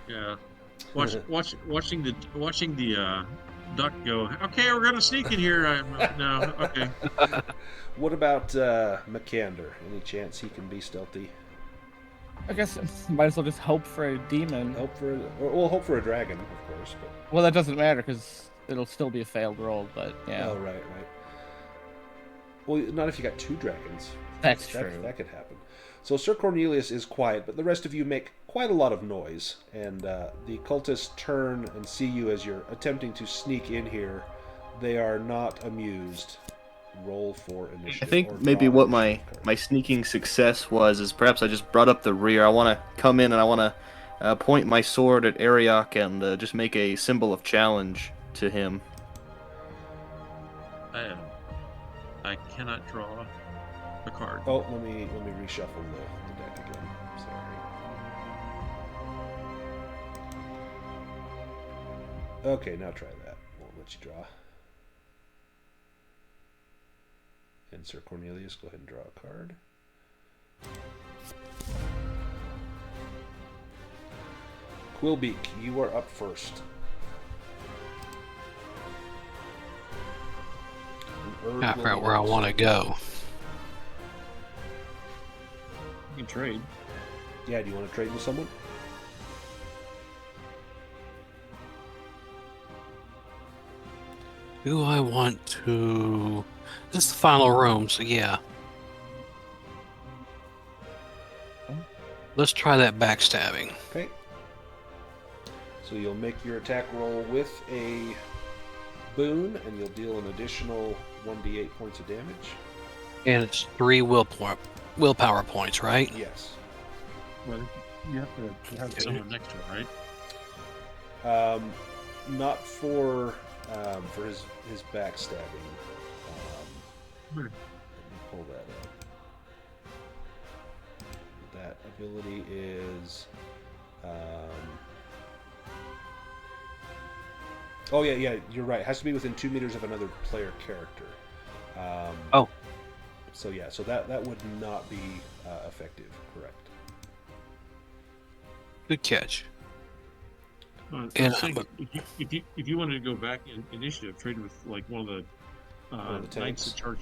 S2: Yeah. Watching the duck go. Okay, we're gonna sneak in here. No. Okay.
S1: What about Makander? Any chance he can be stealthy?
S3: I guess might as well just hope for a demon.
S1: Hope for a dragon, of course. But...
S3: Well, that doesn't matter because it'll still be a failed roll. But yeah.
S1: Oh, right. Well, not if you got two dragons.
S3: That's true.
S1: That could happen. So Sir Cornelius is quiet, but the rest of you make quite a lot of noise, and the cultists turn and see you as you're attempting to sneak in here. They are not amused. Roll for initiative.
S4: I think maybe what my sneaking success was is perhaps I just brought up the rear. I want to come in and I want to point my sword at Arioch and just make a symbol of challenge to him.
S2: I cannot draw a card.
S1: Oh, let me reshuffle the deck again. Sorry. Okay, now try that. Won't let you draw. And Sir Cornelius, go ahead and draw a card. Quillbeak, you are up first.
S5: I forgot where I want to go.
S2: You can trade.
S1: Yeah, do you want to trade with someone?
S5: Do I want to... This is the final room, so yeah. Let's try that backstabbing.
S1: Okay. So you'll make your attack roll with a boon, and you'll deal an additional 1d8 points of damage.
S5: And it's 3 willpower points, right?
S1: Yes.
S2: Well, you have to someone next to it, right?
S1: Not for his backstabbing. pull that up. That ability is... oh, yeah, you're right. It has to be within 2 meters of another player character.
S5: Oh.
S1: So, yeah, so that would not be effective, correct.
S5: Good catch.
S2: So
S5: And-
S2: I'm saying, if you wanted to go back in initiative, trade with like one of the
S1: of the
S2: knights
S1: tanks.
S2: that charge.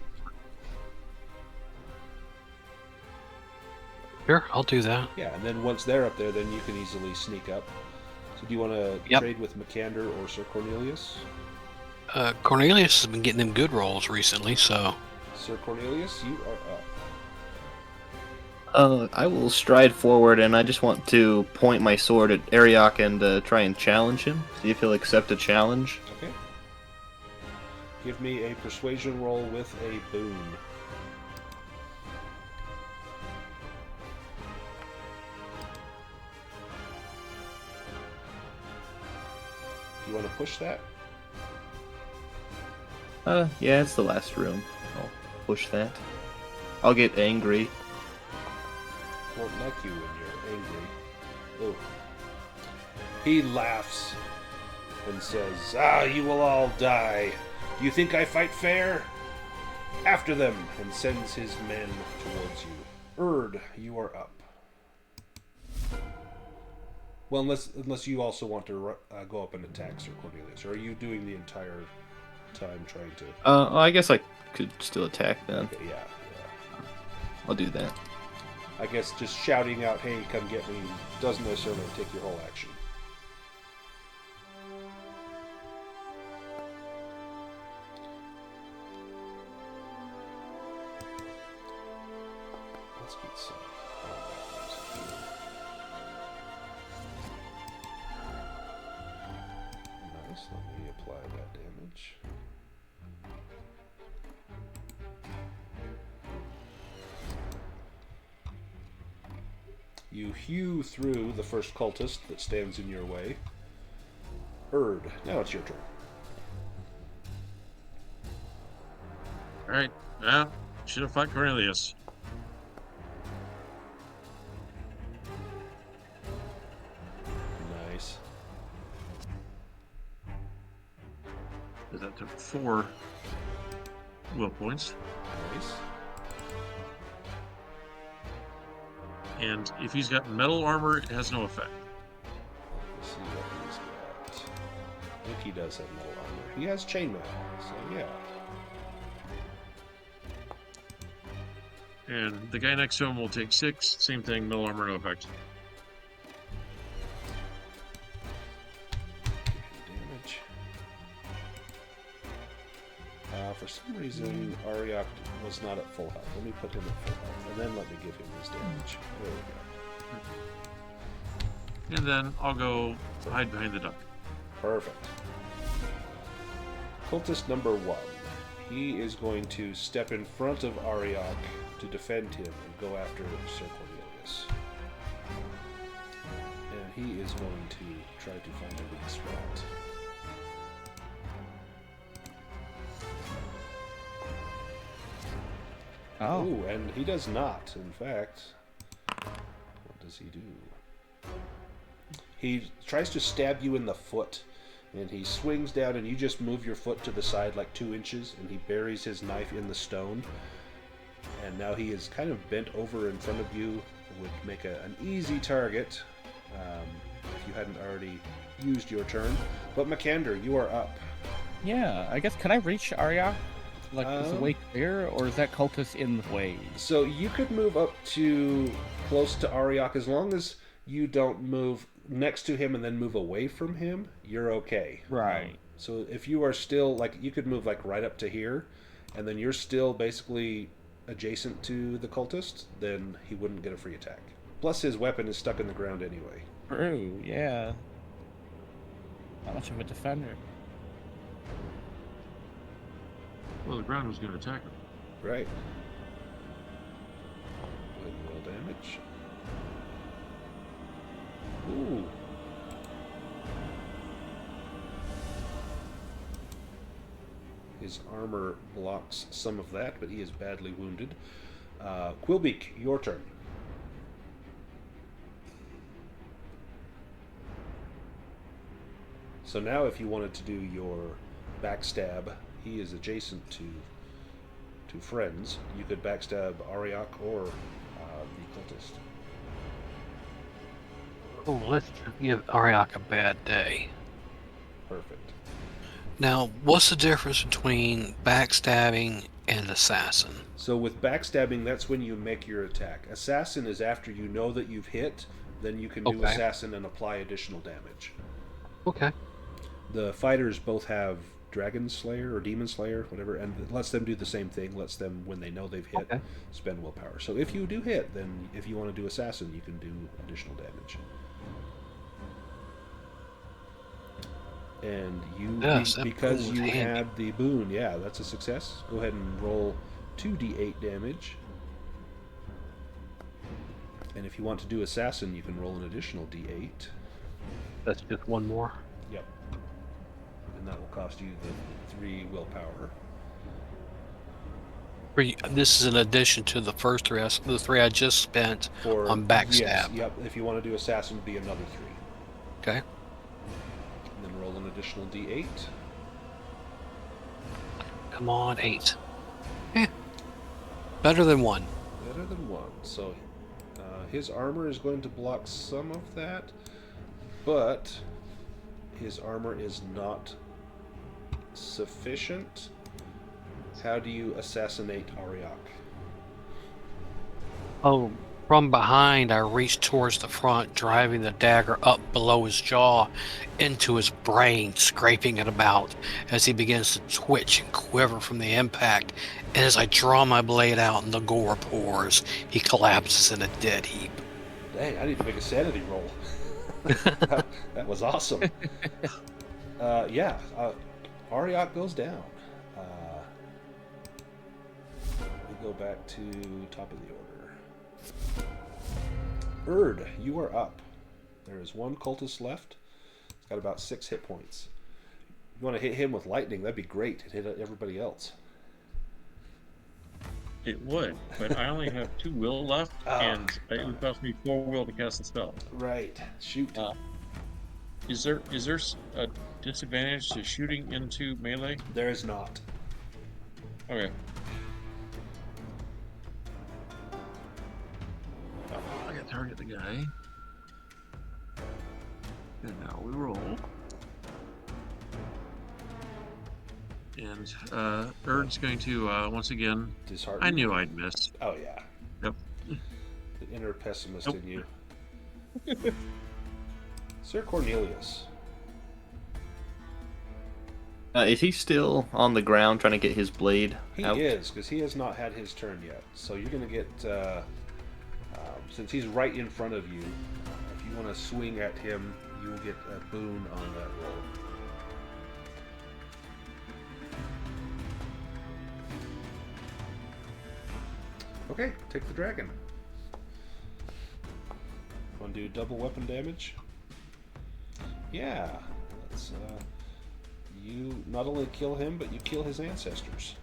S5: Sure, I'll do that.
S1: Yeah, and then once they're up there, then you can easily sneak up. So do you want to
S5: Yep.
S1: trade with Makander or Sir Cornelius?
S5: Cornelius has been getting them good rolls recently, so
S1: Sir Cornelius, you are up.
S4: I will stride forward, and I just want to point my sword at Arioch and try and challenge him. See if he'll accept a challenge.
S1: Okay. Give me a persuasion roll with a boon. You want to push that?
S4: Yeah, it's the last room. I'll push that. I'll get angry.
S1: Won't like you when you're angry. Oh. He laughs and says, "Ah, you will all die. Do you think I fight fair? After them," and sends his men towards you. Erd, you are up. Well, unless you also want to go up and attack Sir Cornelius, or are you doing the entire time trying to?
S4: Well, I guess I could still attack then.
S1: Okay, yeah.
S4: I'll do that.
S1: I guess just shouting out, "Hey, come get me," doesn't necessarily take your whole action. Let's get some combat music here. Nice, let me apply that damage. You hew through the first cultist that stands in your way. Erd, now it's your turn.
S2: All right. Well, should have fought Cornelius.
S1: Nice.
S2: That took 4 will points.
S1: Nice.
S2: And if he's got metal armor, it has no effect.
S1: Let's see what he's got. I think he does have metal armor. He has chainmail, so yeah.
S2: And the guy next to him will take 6. Same thing, metal armor, no effect.
S1: Damage. For some reason, Arioch was not at full health. Let me put him at full health, and then let me give him his damage. There we go.
S2: And then I'll go hide behind the duck.
S1: Perfect. Cultist number 1. He is going to step in front of Arioch to defend him and go after Sir Cornelius. And he is going to try to find a weak spot.
S3: Oh.
S1: Ooh, and he does not. In fact, what does he do? He tries to stab you in the foot, and he swings down, and you just move your foot to the side like 2 inches, and he buries his knife in the stone. And now he is kind of bent over in front of you, would make an easy target if you hadn't already used your turn. But Makander, you are up.
S3: Yeah, I guess, can I reach Arioch? Like, is the way clear, or is that cultist in the way?
S1: So you could move up to close to Arioch as long as you don't move next to him and then move away from him. You're okay.
S3: Right.
S1: So if you are still like, you could move like right up to here, and then you're still basically adjacent to the cultist, then he wouldn't get a free attack. Plus, his weapon is stuck in the ground anyway.
S3: True, yeah. Not much of a defender.
S2: Well, the ground was going to attack him.
S1: Right. Go ahead and roll damage. Ooh. His armor blocks some of that, but he is badly wounded. Quillbeak, your turn. So now if you wanted to do your backstab, he is adjacent to friends. You could backstab Arioch or the Cultist.
S5: Oh, let's give Arioch a bad day.
S1: Perfect.
S5: Now, what's the difference between backstabbing and assassin?
S1: So with backstabbing, that's when you make your attack. Assassin is after you know that you've hit, then you can do
S5: Okay.
S1: assassin and apply additional damage.
S5: Okay.
S1: The fighters both have Dragon Slayer or Demon Slayer, whatever, and it lets them do the same thing. Lets them, when they know they've hit,
S5: Okay.
S1: spend willpower. So if you do hit, then if you want to do assassin, you can do additional damage. And you,
S5: Yes, that
S1: because
S5: boon was
S1: you
S5: handy.
S1: had the boon, yeah, that's a success. Go ahead and roll 2d8 damage. And if you want to do assassin, you can roll an additional d8.
S5: That's just one more.
S1: Yep. And that will cost you the 3 willpower.
S5: This is in addition to the first three, the 3 I just spent on backstab.
S1: Yes, yep. If you want to do assassin, it would be another 3.
S5: Okay.
S1: And then roll an additional d8.
S5: Come on, 8. Better than 1.
S1: Better than 1. So his armor is going to block some of that, but his armor is not sufficient. How do you assassinate Arioch?
S5: Oh, from behind, I reached towards the front, driving the dagger up below his jaw into his brain, scraping it about as he begins to twitch and quiver from the impact. And as I draw my blade out and the gore pours, he collapses in a dead heap.
S1: Dang, I need to make a sanity roll. that was awesome. Arioch goes down. We go back to top of the order. Erd, you are up. There is 1 cultist left. He's got about 6 hit points. You want to hit him with lightning, that'd be great. It hit everybody else.
S2: It would, but I only have 2 will left, and it would cost me 4 will to cast the spell.
S1: Right. Shoot.
S2: Is there a disadvantage to shooting into melee?
S1: There is not.
S2: Okay. I gotta target the guy. And now we roll. And Erd's going to once again.
S1: Disheartened.
S2: I knew I'd miss.
S1: Oh yeah.
S2: Yep.
S1: The inner pessimist in you. Sir Cornelius.
S4: Is he still on the ground trying to get his blade out?
S1: He is, because he has not had his turn yet. So you're going to get, since he's right in front of you, if you want to swing at him, you will get a boon on that roll. Okay, take the dragon. Want to do double weapon damage? Yeah, that's you not only kill him, but you kill his ancestors.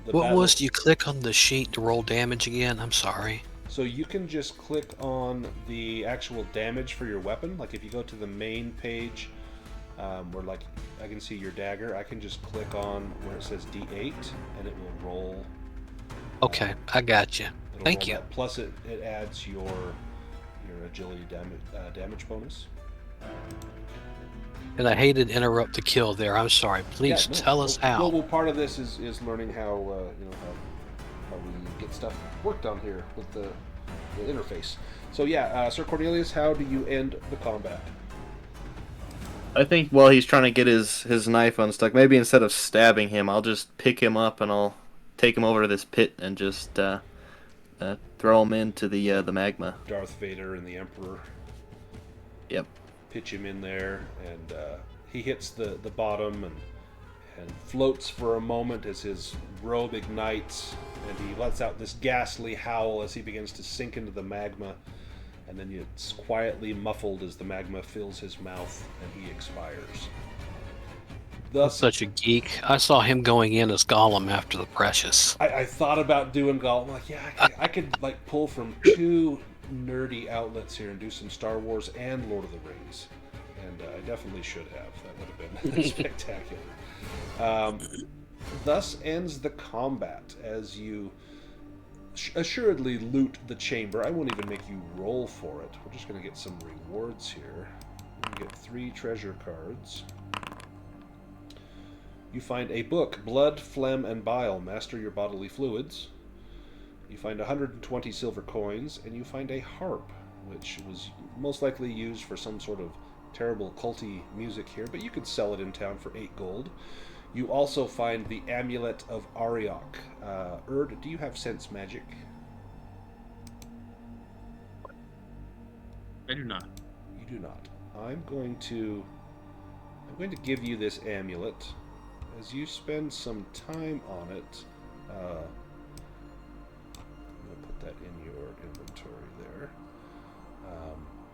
S5: What was, do you click on the sheet to roll damage again? I'm sorry.
S1: So you can just click on the actual damage for your weapon. Like if you go to the main page, where like I can see your dagger, I can just click on where it says D8, and it will roll.
S5: Okay, I got you. Thank you.
S1: That. Plus it adds your agility damage bonus.
S5: And I hated to interrupt the kill there. I'm sorry. Please tell us how.
S1: Well, part of this is learning how how we get stuff worked on here with the interface. So yeah, Sir Cornelius, how do you end the combat?
S4: I think while he's trying to get his knife unstuck, maybe instead of stabbing him, I'll just pick him up and I'll take him over to this pit and just throw him into the magma.
S1: Darth Vader and the Emperor.
S4: Yep.
S1: Pitch him in there, and he hits the bottom and floats for a moment as his robe ignites, and he lets out this ghastly howl as he begins to sink into the magma, and then it's quietly muffled as the magma fills his mouth and he expires. Thus,
S5: Such a geek. I saw him going in as Gollum after the Precious.
S1: I thought about doing Gollum. Like, yeah, I could like pull from two nerdy outlets here and do some Star Wars and Lord of the Rings, and I definitely should have. That would have been spectacular. Thus ends the combat as you assuredly loot the chamber. I won't even make you roll for it. We're just going to get some rewards here. We get 3 treasure cards. You find a book, Blood, Phlegm, and Bile, Master Your Bodily Fluids. You find 120 silver coins, and you find a harp, which was most likely used for some sort of terrible culty music here, but you could sell it in town for 8 gold. You also find the Amulet of Arioch. Erd, do you have sense magic?
S2: I do not.
S1: You do not. I'm going to give you this amulet. As you spend some time on it, I'm going to put that in your inventory there.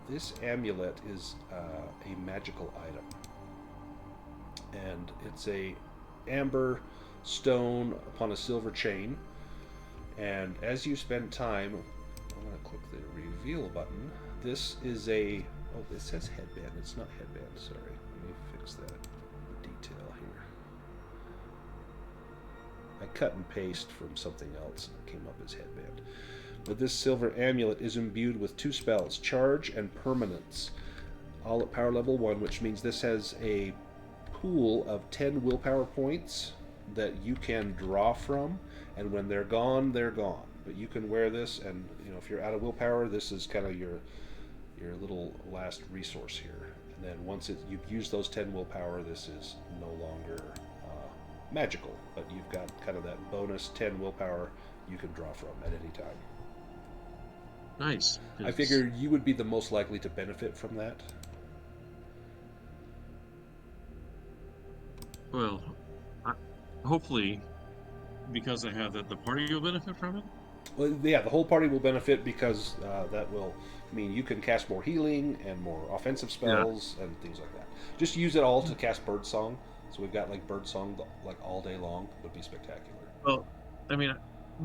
S1: This amulet is a magical item, and it's a amber stone upon a silver chain. And as you spend time, I'm going to click the reveal button. This is a it says headband. It's not headband. Sorry, let me fix that detail here. I cut and paste from something else and it came up as headband. But this silver amulet is imbued with 2 spells, Charge and Permanence, all at power level 1, which means this has a pool of 10 willpower points that you can draw from, and when they're gone, they're gone. But you can wear this, and if you're out of willpower, this is kind of your little last resource here. And then once you've used those 10 willpower, this is no longer magical, but you've got kind of that bonus 10 willpower you can draw from at any time.
S2: Nice.
S1: I figure you would be the most likely to benefit from that.
S2: Well, hopefully, because I have that, the party will benefit from it.
S1: Well, yeah, the whole party will benefit because that will mean you can cast more healing and more offensive spells and things like that. Just use it all to cast Birdsong. So we've got like Birdsong like all day long. It would be spectacular.
S2: Well, I mean,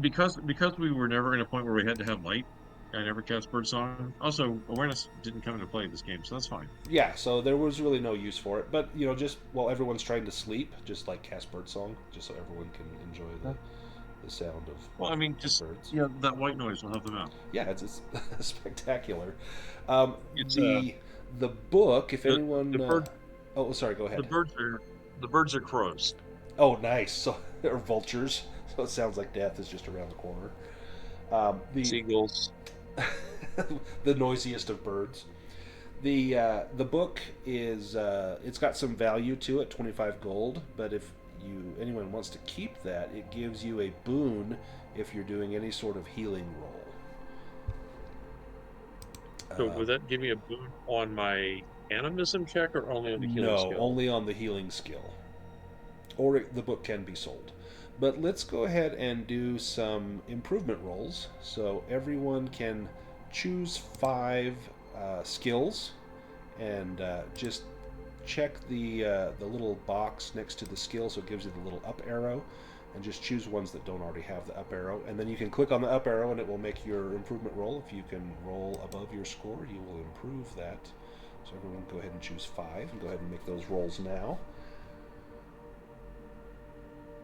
S2: because we were never in a point where we had to have light, I never cast Birdsong. Also, awareness didn't come into play in this game, so that's fine.
S1: Yeah, so there was really no use for it. But just while everyone's trying to sleep, just like cast Birdsong, just so everyone can enjoy the sound of
S2: Well, I mean, just
S1: birds.
S2: that white noise will help them out.
S1: Yeah, it's spectacular.
S2: It's
S1: the book, if anyone.
S2: The bird,
S1: oh, sorry. Go ahead.
S2: the birds are crows.
S1: Oh, nice. So or vultures. So it sounds like death is just around the corner. The
S2: Seagulls.
S1: the noisiest of birds. The book is it's got some value to it, 25 gold. But if anyone wants to keep that, it gives you a boon if you're doing any sort of healing roll.
S2: So would that give me a boon on my animism check or only on the healing skill?
S1: No, only on the healing skill. Or the book can be sold. But let's go ahead and do some improvement rolls. So everyone can choose 5 skills and just check the little box next to the skill, so it gives you the little up arrow, and just choose ones that don't already have the up arrow, and then you can click on the up arrow and it will make your improvement roll. If you can roll above your score, you will improve that. So everyone go ahead and choose 5 and go ahead and make those rolls now.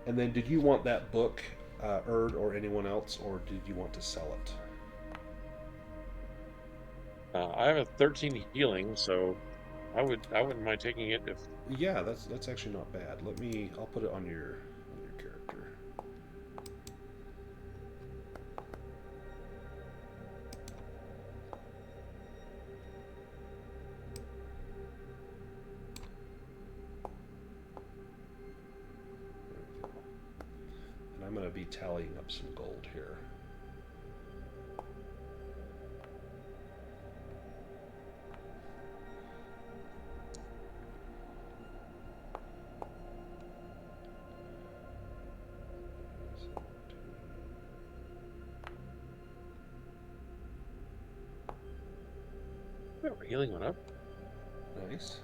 S1: And then did you want that book, Erd, or anyone else, or did you want to sell it?
S2: I have a 13 healing, so I wouldn't mind taking it if.
S1: Yeah, that's actually not bad. I'll put it on your character. And I'm going to be tallying up some gold here.
S2: Healing went up.
S1: Nice.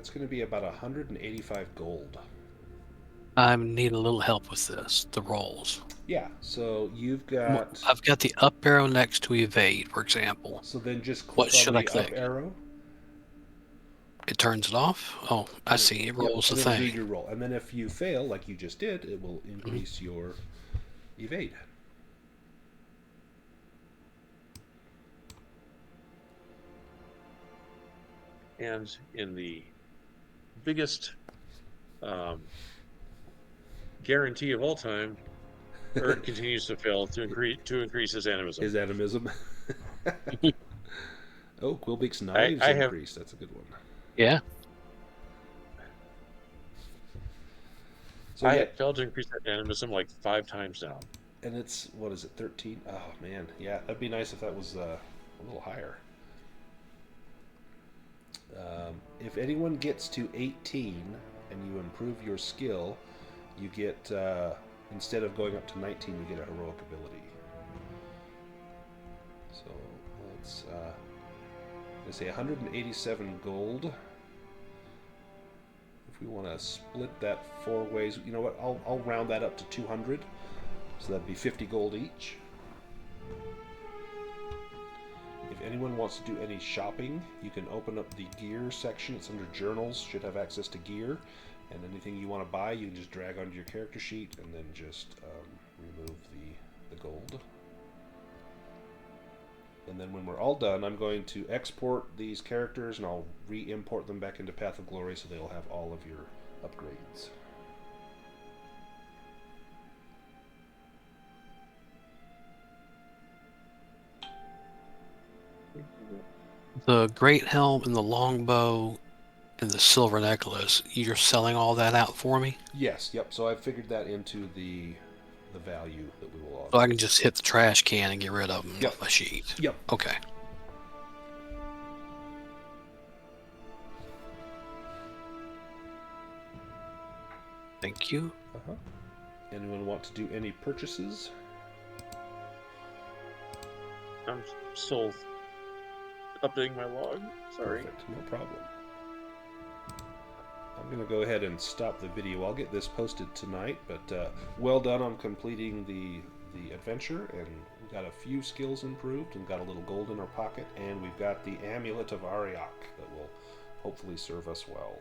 S1: That's going to be about 185 gold.
S5: I need a little help with this. The rolls.
S1: Yeah, so you've got...
S5: I've got the up arrow next to evade, for example.
S1: So then just
S5: What
S1: click
S5: should
S1: on
S5: I
S1: the up
S5: click?
S1: arrow.
S5: It turns it off? Oh, I see. It rolls the
S1: and it'll do
S5: thing.
S1: your roll. And then if you fail, like you just did, it will increase your evade.
S2: And in the biggest guarantee of all time, Erd continues to fail to increase his animism.
S1: His animism. Oh, Quillbeak's knives increased. That's a good one.
S5: Yeah.
S1: So
S2: I have failed to increase that animism like 5 times now.
S1: And it's, what is it, 13? Oh, man. Yeah, that'd be nice if that was a little higher. If anyone gets to 18 and you improve your skill, you get, instead of going up to 19, you get a heroic ability. So let's, let's say 187 gold. If we want to split that 4 ways, you know what, I'll round that up to 200. So that'd be 50 gold each. If anyone wants to do any shopping, you can open up the gear section. It's under journals, should have access to gear. And anything you want to buy, you can just drag onto your character sheet and then just remove the gold. And then when we're all done, I'm going to export these characters and I'll re-import them back into Path of Glory so they'll have all of your upgrades.
S5: The great helm and the longbow and the silver necklace, you're selling all that out for me?
S1: Yes, yep. So I've figured that into the value that we will
S5: So I can just hit the trash can and get rid of them
S1: Yep.
S5: with my sheet.
S1: Yep.
S5: Okay. Thank you.
S1: Uh-huh. Anyone want to do any purchases?
S2: I'm still updating my log. Sorry.
S1: Perfect. No problem. I'm going to go ahead and stop the video. I'll get this posted tonight, but well done on completing the adventure, and we've got a few skills improved and got a little gold in our pocket, and we've got the Amulet of Arioch that will hopefully serve us well.